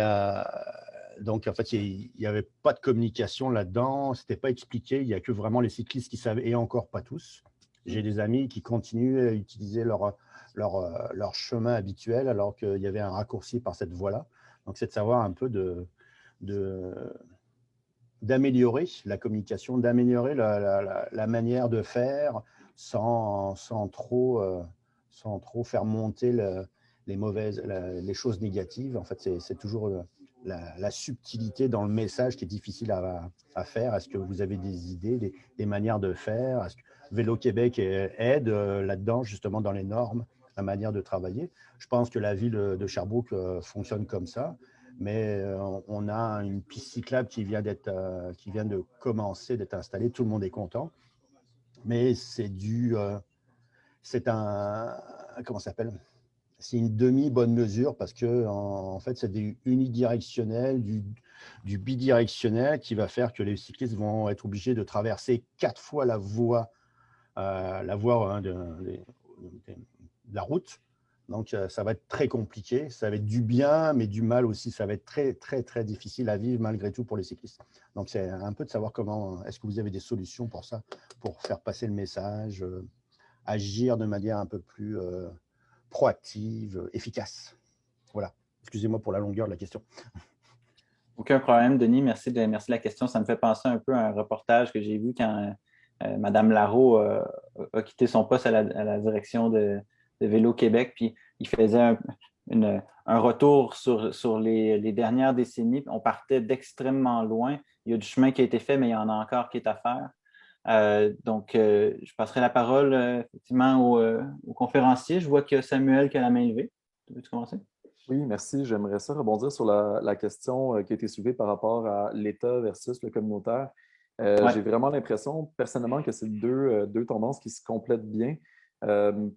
donc, en fait, il n'y avait pas de communication là-dedans. Ce n'était pas expliqué. Il n'y a que vraiment les cyclistes qui savaient, et encore pas tous. J'ai des amis qui continuent à utiliser leur chemin habituel alors qu'il y avait un raccourci par cette voie-là. Donc, c'est de savoir un peu d'améliorer la communication, d'améliorer la manière de faire sans trop faire monter les choses négatives. En fait, c'est toujours la subtilité dans le message qui est difficile à faire. Est-ce que vous avez des idées, des manières de faire? Est-ce que Vélo Québec aide là-dedans, justement, dans les normes, la manière de travailler? Je pense que la ville de Sherbrooke fonctionne comme ça, mais on a une piste cyclable qui vient de commencer, d'être installée. Tout le monde est content, mais c'est comment ça s'appelle? C'est une demi-bonne mesure, parce que en fait, c'est du unidirectionnel, du bidirectionnel, qui va faire que les cyclistes vont être obligés de traverser 4 fois la voie de la route. Donc, ça va être très compliqué. Ça va être du bien, mais du mal aussi. Ça va être très, très, très difficile à vivre malgré tout pour les cyclistes. Donc, c'est un peu de savoir comment, est-ce que vous avez des solutions pour ça, pour faire passer le message, agir de manière un peu plus proactive, efficace. Voilà. Excusez-moi pour la longueur de la question. Aucun problème, Denis. Merci de la question. Ça me fait penser un peu à un reportage que j'ai vu quand Mme Larreau a quitté son poste à la direction de Vélo Québec, puis il faisait un retour sur les dernières décennies. On partait d'extrêmement loin. Il y a du chemin qui a été fait, mais il y en a encore qui est à faire. Donc, je passerai la parole effectivement au conférencier. Je vois qu'il y a Samuel qui a la main levée. Veux-tu commencer? Oui, merci. J'aimerais ça rebondir sur la question qui a été soulevée par rapport à l'État versus le communautaire. J'ai vraiment l'impression, personnellement, que c'est deux tendances qui se complètent bien.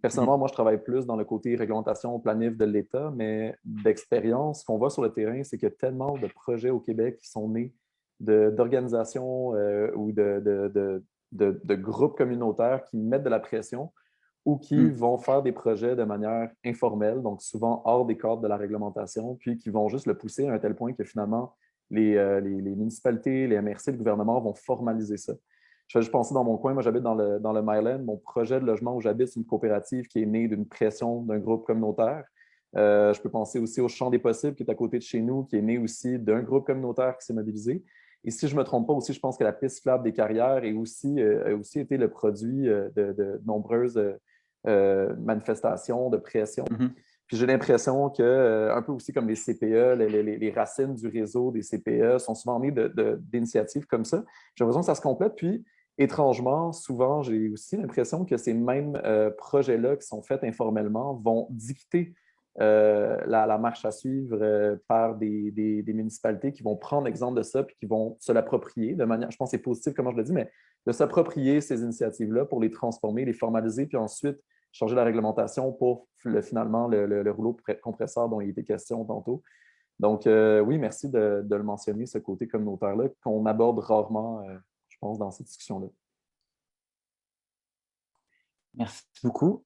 Personnellement, moi, je travaille plus dans le côté réglementation, planif de l'État, mais d'expérience, ce qu'on voit sur le terrain, c'est qu'il y a tellement de projets au Québec qui sont nés d'organisations ou de groupes communautaires qui mettent de la pression ou qui vont faire des projets de manière informelle, donc souvent hors des cadres de la réglementation, puis qui vont juste le pousser à un tel point que finalement, les municipalités, les MRC, le gouvernement vont formaliser ça. Je vais juste penser dans mon coin, moi j'habite dans le Myland, mon projet de logement où j'habite, c'est une coopérative qui est née d'une pression d'un groupe communautaire. Je peux penser aussi au Champ des possibles qui est à côté de chez nous, qui est né aussi d'un groupe communautaire qui s'est mobilisé. Et si je ne me trompe pas aussi, je pense que la piste cyclable des Carrières a aussi été le produit de nombreuses manifestations de pression. Puis j'ai l'impression que, un peu aussi comme les CPE, les racines du réseau des CPE sont souvent nées d'initiatives comme ça. J'ai l'impression que ça se complète. Puis, étrangement, souvent, j'ai aussi l'impression que ces mêmes projets-là qui sont faits informellement vont dicter la marche à suivre par des municipalités qui vont prendre exemple de ça puis qui vont se l'approprier de manière, je pense que c'est positif, comme je le dis, mais de s'approprier ces initiatives-là pour les transformer, les formaliser, puis ensuite changer la réglementation pour finalement le rouleau compresseur dont il était question tantôt. Donc, oui, merci de le mentionner, ce côté communautaire-là, qu'on aborde rarement, je pense, dans cette discussion-là. Merci beaucoup.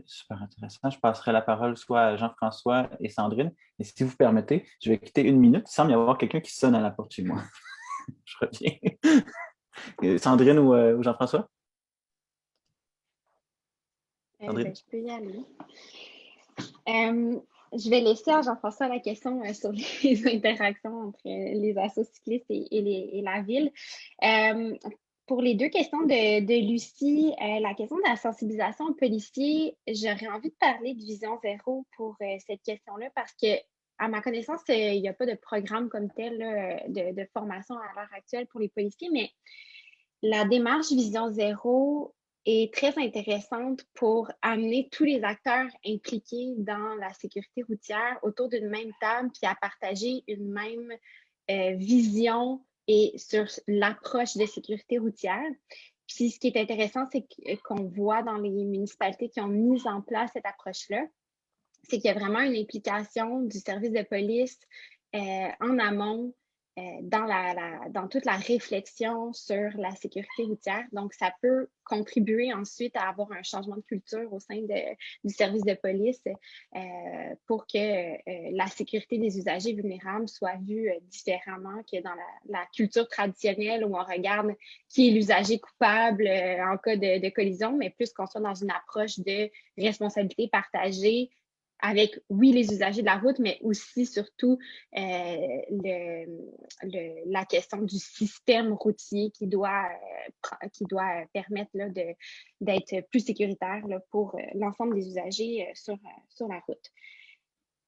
Super intéressant. Je passerai la parole soit à Jean-François et Sandrine. Et si vous permettez, je vais quitter 1 minute. Il semble y avoir quelqu'un qui sonne à la porte chez moi. Je reviens. Sandrine ou Jean-François? Ben, je peux y aller. Je vais laisser à Jean-François la question sur les interactions entre les assos cyclistes et la ville. Pour les 2 questions de Lucie, la question de la sensibilisation aux policiers, j'aurais envie de parler de Vision Zéro pour cette question-là parce que, à ma connaissance, il n'y a pas de programme comme tel là, de formation à l'heure actuelle pour les policiers, mais la démarche Vision Zéro est très intéressante pour amener tous les acteurs impliqués dans la sécurité routière autour d'une même table puis à partager une même vision et sur l'approche de sécurité routière. Puis ce qui est intéressant, c'est qu'on voit dans les municipalités qui ont mis en place cette approche-là, c'est qu'il y a vraiment une implication du service de police en amont dans toute la réflexion sur la sécurité routière. Donc, ça peut contribuer ensuite à avoir un changement de culture au sein du service de police pour que la sécurité des usagers vulnérables soit vue différemment que dans la culture traditionnelle où on regarde qui est l'usager coupable en cas de collision, mais plus qu'on soit dans une approche de responsabilité partagée avec, oui, les usagers de la route, mais aussi, surtout, la question du système routier qui doit permettre là, d'être plus sécuritaire là, pour l'ensemble des usagers sur la route.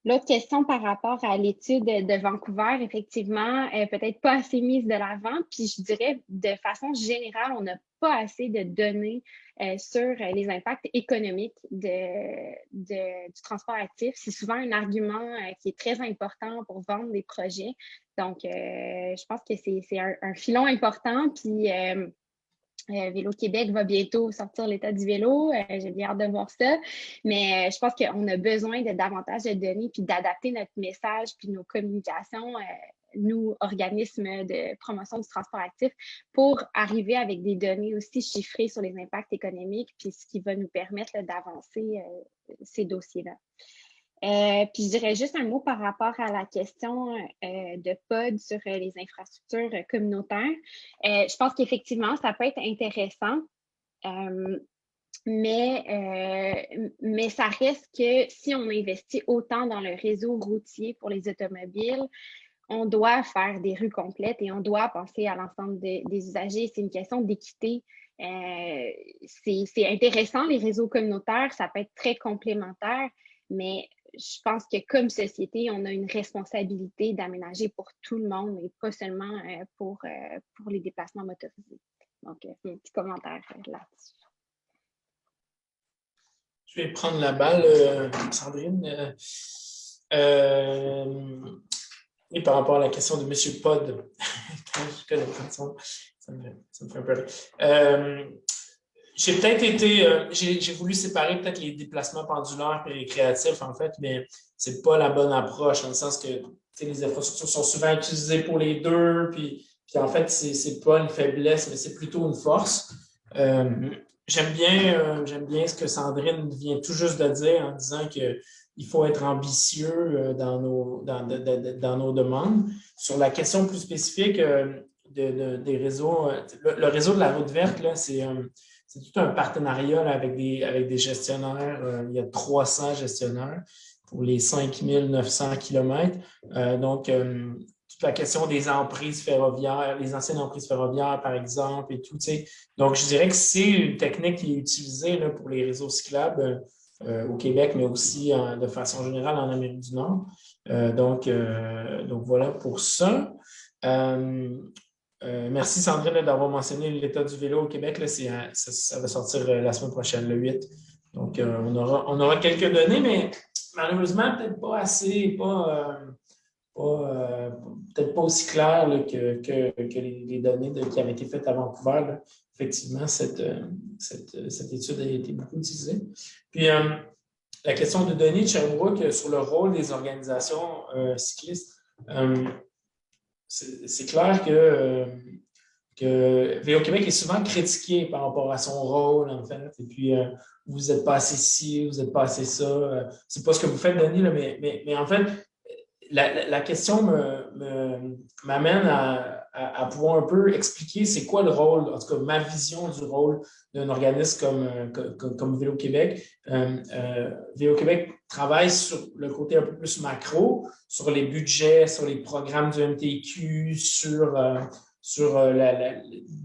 L'autre question par rapport à l'étude de Vancouver, effectivement, peut-être pas assez mise de l'avant, puis je dirais de façon générale, on n'a pas assez de données sur les impacts économiques du transport actif. C'est souvent un argument qui est très important pour vendre des projets. Donc, je pense que c'est un filon important, puis Vélo Québec va bientôt sortir l'état du vélo. J'ai bien hâte de voir ça. Mais je pense qu'on a besoin de davantage de données puis d'adapter notre message puis nos communications, nous, organismes de promotion du transport actif, pour arriver avec des données aussi chiffrées sur les impacts économiques puis ce qui va nous permettre d'avancer ces dossiers-là. Puis je dirais juste un mot par rapport à la question de POD sur les infrastructures communautaires. Je pense qu'effectivement, ça peut être intéressant, mais ça reste que si on investit autant dans le réseau routier pour les automobiles, on doit faire des rues complètes et on doit penser à l'ensemble des usagers. C'est une question d'équité. C'est intéressant, les réseaux communautaires, ça peut être très complémentaire, mais je pense que comme société, on a une responsabilité d'aménager pour tout le monde et pas seulement pour les déplacements motorisés. Donc, c'est un petit commentaire là-dessus. Je vais prendre la balle, Sandrine. Et par rapport à la question de M. Pod, je connais pas son, ça me fait un peu rire. J'ai peut-être été, j'ai voulu séparer peut-être les déplacements pendulaires et récréatifs, en fait, mais c'est pas la bonne approche, dans le sens que les infrastructures sont souvent utilisées pour les deux, puis en fait, c'est pas une faiblesse, mais c'est plutôt une force. J'aime bien ce que Sandrine vient tout juste de dire en disant qu'il faut être ambitieux dans nos demandes. Sur la question plus spécifique des réseaux, le réseau de la route verte, là, c'est tout un partenariat là, avec des gestionnaires. Il y a 300 gestionnaires pour les 5900 km. Donc, toute la question des emprises ferroviaires, les anciennes emprises ferroviaires, par exemple, et tout. T'sais. Donc, je dirais que c'est une technique qui est utilisée là, pour les réseaux cyclables au Québec, mais aussi de façon générale en Amérique du Nord. Donc, voilà pour ça. Merci Sandrine d'avoir mentionné l'état du vélo au Québec. Là, ça va sortir la semaine prochaine, le 8. Donc, on aura quelques données, mais malheureusement, peut-être pas assez, peut-être pas aussi claires là, que les données qui avaient été faites à Vancouver. Là. Effectivement, cette étude a été beaucoup utilisée. Puis, la question de Denis de Sherbrooke sur le rôle des organisations cyclistes. C'est clair que Vélo Québec est souvent critiqué par rapport à son rôle, en fait. Et puis, vous n'êtes pas assez ci, vous n'êtes pas assez ça. C'est pas ce que vous faites, Denis, là, mais en fait, la question m'amène à pouvoir un peu expliquer c'est quoi le rôle, en tout cas ma vision du rôle d'un organisme comme Vélo Québec. Vélo Québec travaille sur le côté un peu plus macro, sur les budgets, sur les programmes du MTQ, sur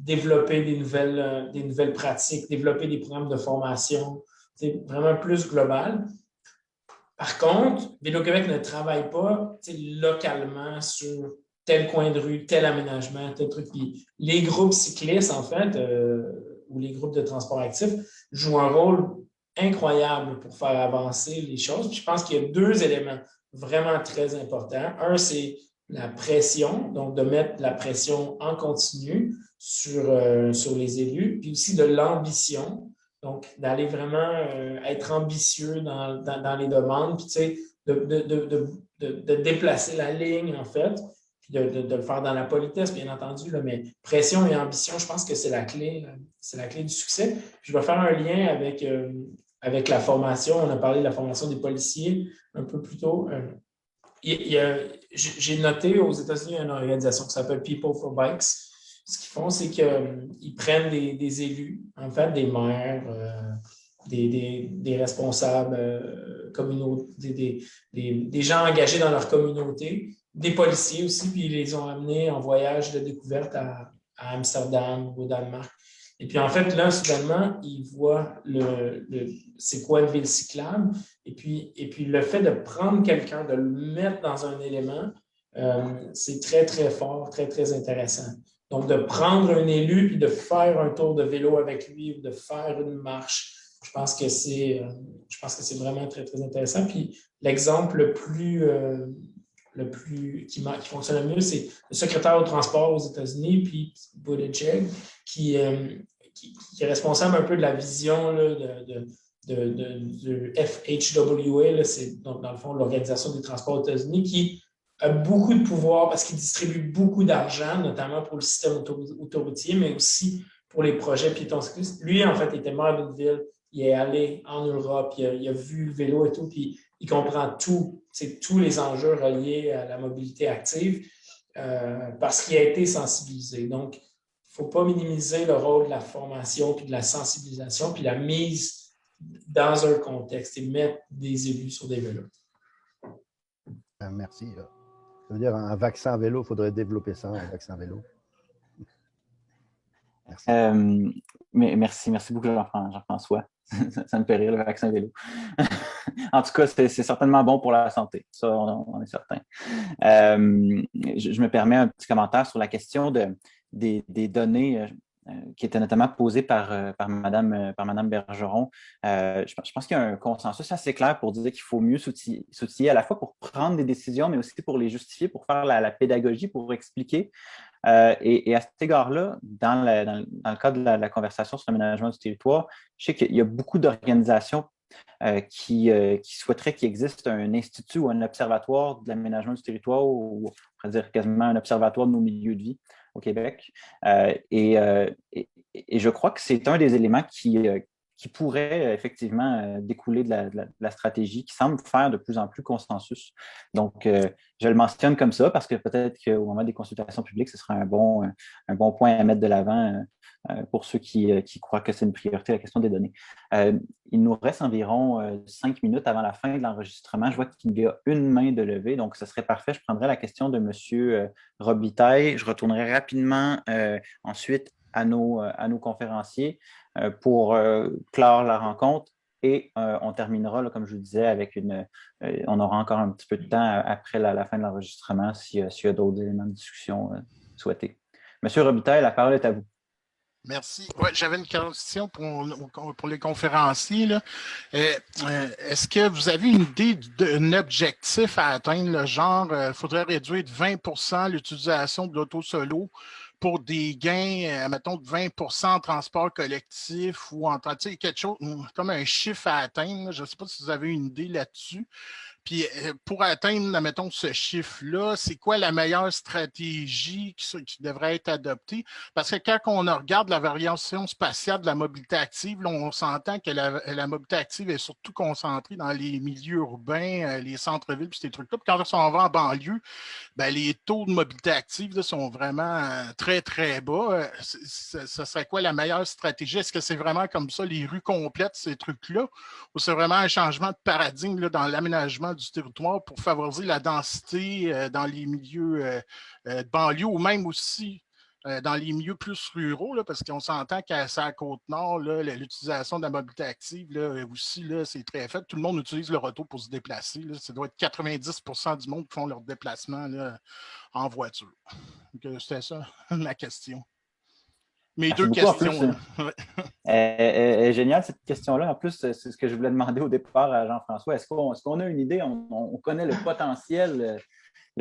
développer des nouvelles pratiques, développer des programmes de formation, c'est vraiment plus global. Par contre, Vélo-Québec ne travaille pas localement sur tel coin de rue, tel aménagement, tel truc. Puis les groupes cyclistes, en fait, ou les groupes de transport actif, jouent un rôle incroyable pour faire avancer les choses. Puis je pense qu'il y a 2 éléments vraiment très importants. Un, c'est la pression, donc de mettre la pression en continu sur les élus, puis aussi de l'ambition. Donc, d'aller vraiment être ambitieux dans les demandes, puis tu sais, de déplacer la ligne, en fait, puis de le faire dans la politesse, bien entendu, là, mais pression et ambition, je pense que c'est la clé du succès. Puis je vais faire un lien avec la formation. On a parlé de la formation des policiers un peu plus tôt. J'ai noté aux États-Unis, il y a une organisation qui s'appelle People for Bikes. Ce qu'ils font, c'est qu'ils prennent des élus, en fait, des maires, des responsables communaux, des gens engagés dans leur communauté, des policiers aussi, puis ils les ont amenés en voyage de découverte à Amsterdam ou au Danemark. Et puis, en fait, là, soudainement, ils voient c'est quoi une ville cyclable. Et puis, le fait de prendre quelqu'un, de le mettre dans un élément, c'est très, très fort, très, très intéressant. Donc, de prendre un élu puis de faire un tour de vélo avec lui ou de faire une marche, je pense que c'est vraiment très, très intéressant. Puis, l'exemple qui fonctionne le mieux, c'est le secrétaire au transport aux États-Unis, puis Buttigieg, qui est responsable un peu de la vision là, de FHWA, là, c'est donc, dans le fond l'Organisation des transports aux États-Unis, qui a beaucoup de pouvoir parce qu'il distribue beaucoup d'argent, notamment pour le système autoroutier, mais aussi pour les projets piétons cyclistes. Lui, en fait, il était maire d'une ville, il est allé en Europe, il a vu le vélo et tout, puis il comprend tous les enjeux reliés à la mobilité active parce qu'il a été sensibilisé. Donc, il ne faut pas minimiser le rôle de la formation puis de la sensibilisation puis la mise dans un contexte et mettre des élus sur des vélos. Merci. Ça veut dire un vaccin vélo, il faudrait développer ça, un vaccin vélo. Merci beaucoup, Jean-François. Ça me fait rire, le vaccin vélo. En tout cas, c'est certainement bon pour la santé. Ça, on est certain. Je me permets un petit commentaire sur la question des données qui étaient notamment posées par Mme Bergeron. Je pense qu'il y a un consensus assez clair pour dire qu'il faut mieux s'outiller à la fois pour prendre des décisions, mais aussi pour les justifier, pour faire la pédagogie, pour expliquer. Et à cet égard-là, dans le cadre de la conversation sur l'aménagement du territoire, je sais qu'il y a beaucoup d'organisations qui souhaiteraient qu'il existe un institut ou un observatoire de l'aménagement du territoire, ou on pourrait dire quasiment un observatoire de nos milieux de vie au Québec. Et je crois que c'est un des éléments qui pourrait effectivement découler de la stratégie qui semble faire de plus en plus consensus. Donc, je le mentionne comme ça parce que peut-être qu'au moment des consultations publiques, ce sera un bon point à mettre de l'avant pour ceux qui croient que c'est une priorité, la question des données. Il nous reste environ 5 minutes avant la fin de l'enregistrement. Je vois qu'il y a une main de levée, donc ce serait parfait. Je prendrai la question de M. Robitaille. Je retournerai rapidement ensuite à nos conférenciers pour clore la rencontre et on terminera, là, comme je vous disais, avec on aura encore un petit peu de temps après la fin de l'enregistrement s'il y a d'autres éléments de discussion souhaités. Monsieur Robitaille, la parole est à vous. Merci. Ouais, j'avais une question pour les conférenciers, là. Est-ce que vous avez une idée d'un objectif à atteindre, le genre, il faudrait réduire de 20% l'utilisation de l'auto solo pour des gains, mettons, de 20 en transport collectif ou en quelque chose, comme un chiffre à atteindre. Là. Je ne sais pas si vous avez une idée là-dessus. Puis pour atteindre, mettons, ce chiffre-là, c'est quoi la meilleure stratégie qui devrait être adoptée? Parce que quand on regarde la variation spatiale de la mobilité active, là, on s'entend que la mobilité active est surtout concentrée dans les milieux urbains, les centres-villes, puis ces trucs-là. Puis quand on va en banlieue, ben, les taux de mobilité active là, sont vraiment très, très bas. Ce serait quoi la meilleure stratégie? Est-ce que c'est vraiment comme ça, les rues complètes, ces trucs-là? Ou c'est vraiment un changement de paradigme là, dans l'aménagement du territoire pour favoriser la densité dans les milieux de banlieue ou même aussi dans les milieux plus ruraux, là, parce qu'on s'entend qu'à la Côte-Nord, l'utilisation de la mobilité active là, aussi, là, c'est très faible. Tout le monde utilise le auto pour se déplacer. Là. Ça doit être 90 du monde qui font leur déplacement là, en voiture. C'était ça ma question. Mes Merci deux beaucoup. questions. En plus, est géniale cette question-là. En plus, c'est ce que je voulais demander au départ à Jean-François. Est-ce qu'on a une idée? On connaît le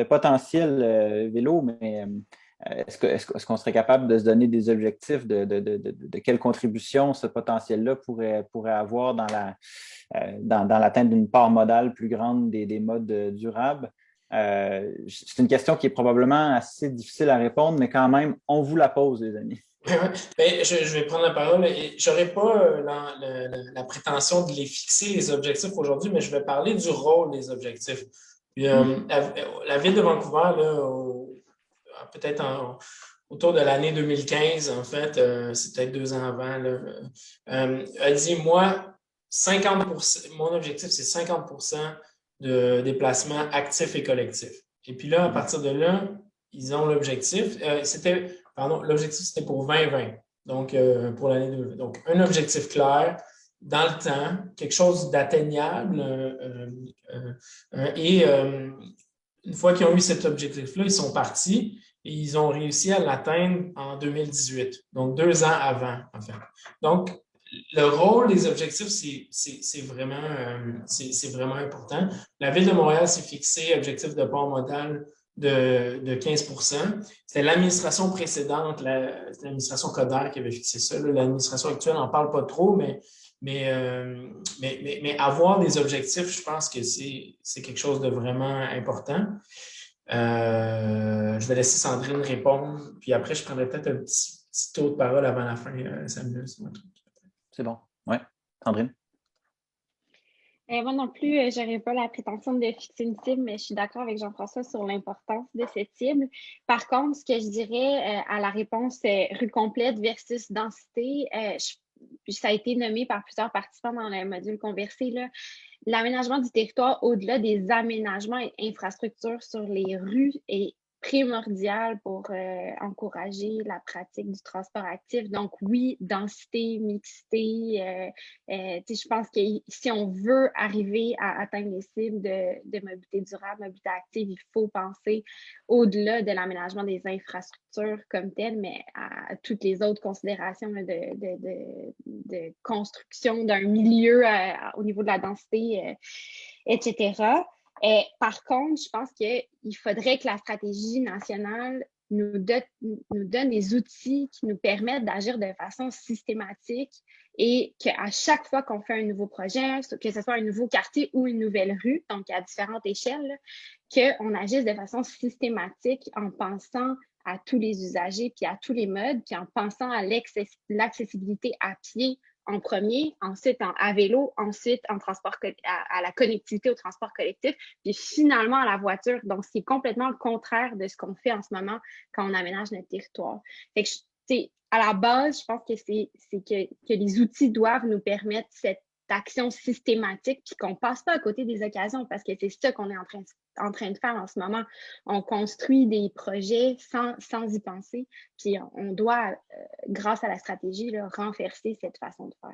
potentiel vélo, mais est-ce qu'on serait capable de se donner des objectifs de quelle contribution ce potentiel-là pourrait avoir dans l'atteinte d'une part modale plus grande des modes durables? C'est une question qui est probablement assez difficile à répondre, mais quand même, on vous la pose, les amis. Ben, je vais prendre la parole. Je n'aurai pas la prétention de les fixer, les objectifs aujourd'hui, mais je vais parler du rôle des objectifs. Puis, la Ville de Vancouver, là, peut-être autour de l'année 2015, en fait, c'est peut-être 2 ans avant, là, a dit, moi, 50%, mon objectif, c'est 50% de déplacements actifs et collectifs. Et puis là, à partir de là, ils ont l'objectif. L'objectif, c'était pour 2020, donc pour l'année 2020. Donc, un objectif clair, dans le temps, quelque chose d'atteignable. Et une fois qu'ils ont eu cet objectif-là, ils sont partis et ils ont réussi à l'atteindre en 2018, donc 2 ans avant, en fait. Donc, le rôle des objectifs, c'est vraiment important. La Ville de Montréal s'est fixé objectif de port modal de 15 %. C'était l'administration précédente, l'administration Coderre qui avait fixé ça. L'administration actuelle n'en parle pas trop, mais avoir des objectifs, je pense que c'est quelque chose de vraiment important. Je vais laisser Sandrine répondre, puis après, je prendrai peut-être un petit tour de parole avant la fin, Samuel. C'est bon. Oui, Sandrine. Moi non plus, je n'aurais pas la prétention de fixer une cible, mais je suis d'accord avec Jean-François sur l'importance de cette cible. Par contre, ce que je dirais à la réponse rue complète versus densité, ça a été nommé par plusieurs participants dans le module conversé, l'aménagement du territoire au-delà des aménagements et infrastructures sur les rues est primordial pour encourager la pratique du transport actif. Donc oui, densité, mixité, je pense que si on veut arriver à atteindre les cibles de mobilité durable, mobilité active, il faut penser au-delà de l'aménagement des infrastructures comme telles, mais à toutes les autres considérations de construction d'un milieu au niveau de la densité, etc. Par contre, je pense qu'il faudrait que la stratégie nationale nous donne des outils qui nous permettent d'agir de façon systématique et qu'à chaque fois qu'on fait un nouveau projet, que ce soit un nouveau quartier ou une nouvelle rue, donc à différentes échelles, qu'on agisse de façon systématique en pensant à tous les usagers, puis à tous les modes, puis en pensant à l'accessibilité à pied en premier, ensuite à vélo, ensuite en transport à la connectivité au transport collectif, puis finalement à la voiture. Donc, c'est complètement le contraire de ce qu'on fait en ce moment quand on aménage notre territoire. Fait que, à la base, je pense que c'est que les outils doivent nous permettre cette action systématique, puis qu'on ne passe pas à côté des occasions, parce que c'est ça qu'on est en train de faire en ce moment. On construit des projets sans y penser, puis on doit, grâce à la stratégie, renverser cette façon de faire.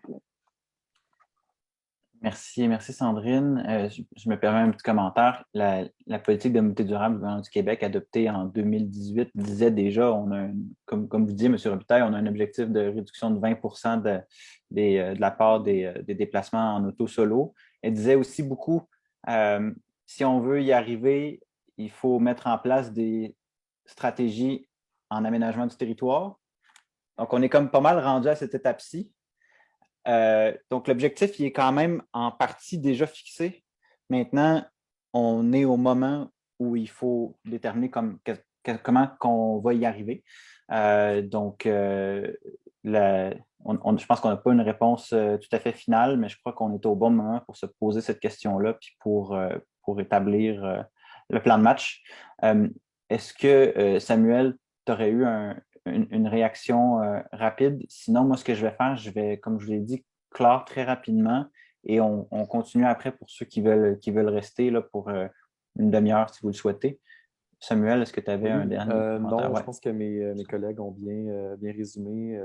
Merci Sandrine. Je me permets un petit commentaire. La politique de mobilité durable du gouvernement du Québec adoptée en 2018 disait déjà, comme vous disiez, M. Robitaille, on a un objectif de réduction de 20 % de la part des déplacements en auto solo. Elle disait aussi beaucoup, si on veut y arriver, il faut mettre en place des stratégies en aménagement du territoire. Donc, on est comme pas mal rendu à cette étape-ci. Donc, l'objectif, il est quand même en partie déjà fixé. Maintenant, on est au moment où il faut déterminer comment on va y arriver. Je pense qu'on n'a pas une réponse tout à fait finale, mais je crois qu'on est au bon moment pour se poser cette question-là puis pour établir le plan de match. Est-ce que, Samuel, tu aurais eu une réaction rapide? Sinon, moi, ce que je vais faire, je vais, comme je vous l'ai dit, clore très rapidement et on continue après pour ceux qui veulent rester là, pour une demi-heure si vous le souhaitez. Samuel, est-ce que tu avais un dernier commentaire? Non, je pense que mes collègues ont bien résumé.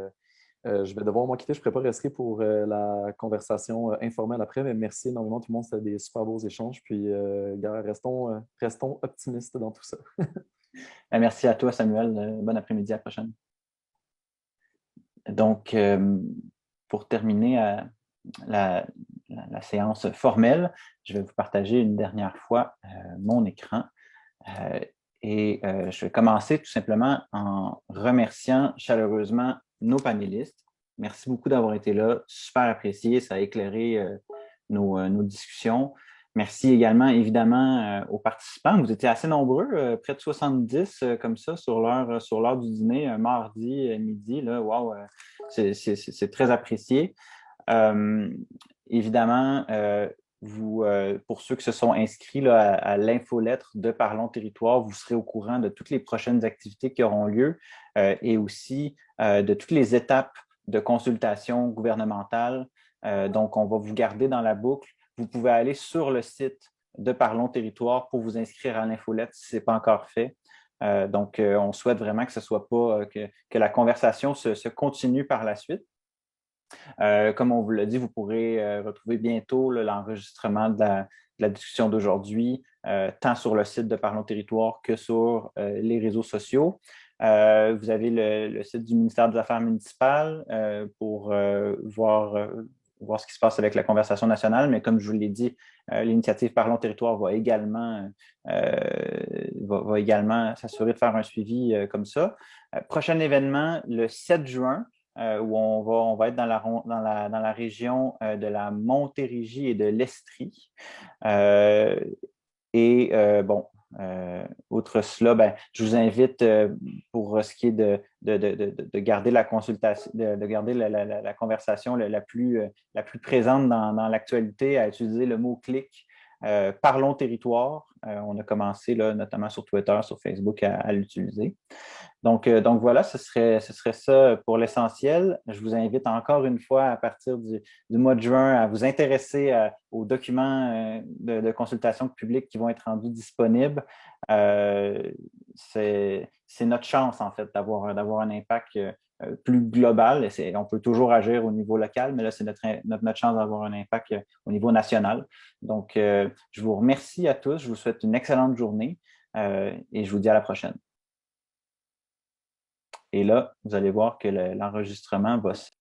Je vais devoir m'en quitter. Je ne pourrai pas rester pour la conversation informelle après, mais merci énormément tout le monde. C'était des super beaux échanges. Puis, restons optimistes dans tout ça. Merci à toi, Samuel. Bon après-midi, à la prochaine. Donc, pour terminer la séance formelle, je vais vous partager une dernière fois mon écran. Je vais commencer tout simplement en remerciant chaleureusement nos panélistes. Merci beaucoup d'avoir été là. Super apprécié. Ça a éclairé nos discussions. Merci également, évidemment, aux participants. Vous étiez assez nombreux, près de 70 comme ça, sur l'heure du dîner, un mardi midi. Là, wow, c'est très apprécié. Évidemment, pour ceux qui se sont inscrits là, à l'infolettre de Parlons Territoire, vous serez au courant de toutes les prochaines activités qui auront lieu et aussi de toutes les étapes de consultation gouvernementale. Donc, on va vous garder dans la boucle. Vous pouvez aller sur le site de Parlons Territoire pour vous inscrire à l'infolette si ce n'est pas encore fait. Donc, on souhaite vraiment que ce soit pas que la conversation se continue par la suite. Comme on vous l'a dit, vous pourrez retrouver bientôt l'enregistrement de la discussion d'aujourd'hui, tant sur le site de Parlons Territoire que sur les réseaux sociaux. Vous avez le site du ministère des Affaires municipales pour voir ce qui se passe avec la conversation nationale, mais comme je vous l'ai dit, l'initiative Parlons Territoire va également s'assurer de faire un suivi comme ça. Prochain événement, le 7 juin, où on va être dans la région de la Montérégie et de l'Estrie. Outre cela, je vous invite pour ce qui est de garder la consultation, de garder la conversation la plus présente dans l'actualité à utiliser le mot-clic Parlons Territoire. On a commencé là, notamment sur Twitter, sur Facebook à l'utiliser. Donc voilà, ce serait ça pour l'essentiel. Je vous invite encore une fois à partir du mois de juin à vous intéresser aux documents de consultation publique qui vont être rendus disponibles. C'est notre chance, en fait, d'avoir un impact plus global. On peut toujours agir au niveau local, mais là, c'est notre chance d'avoir un impact au niveau national. Donc, je vous remercie à tous. Je vous souhaite une excellente journée et je vous dis à la prochaine. Et là, vous allez voir que l'enregistrement va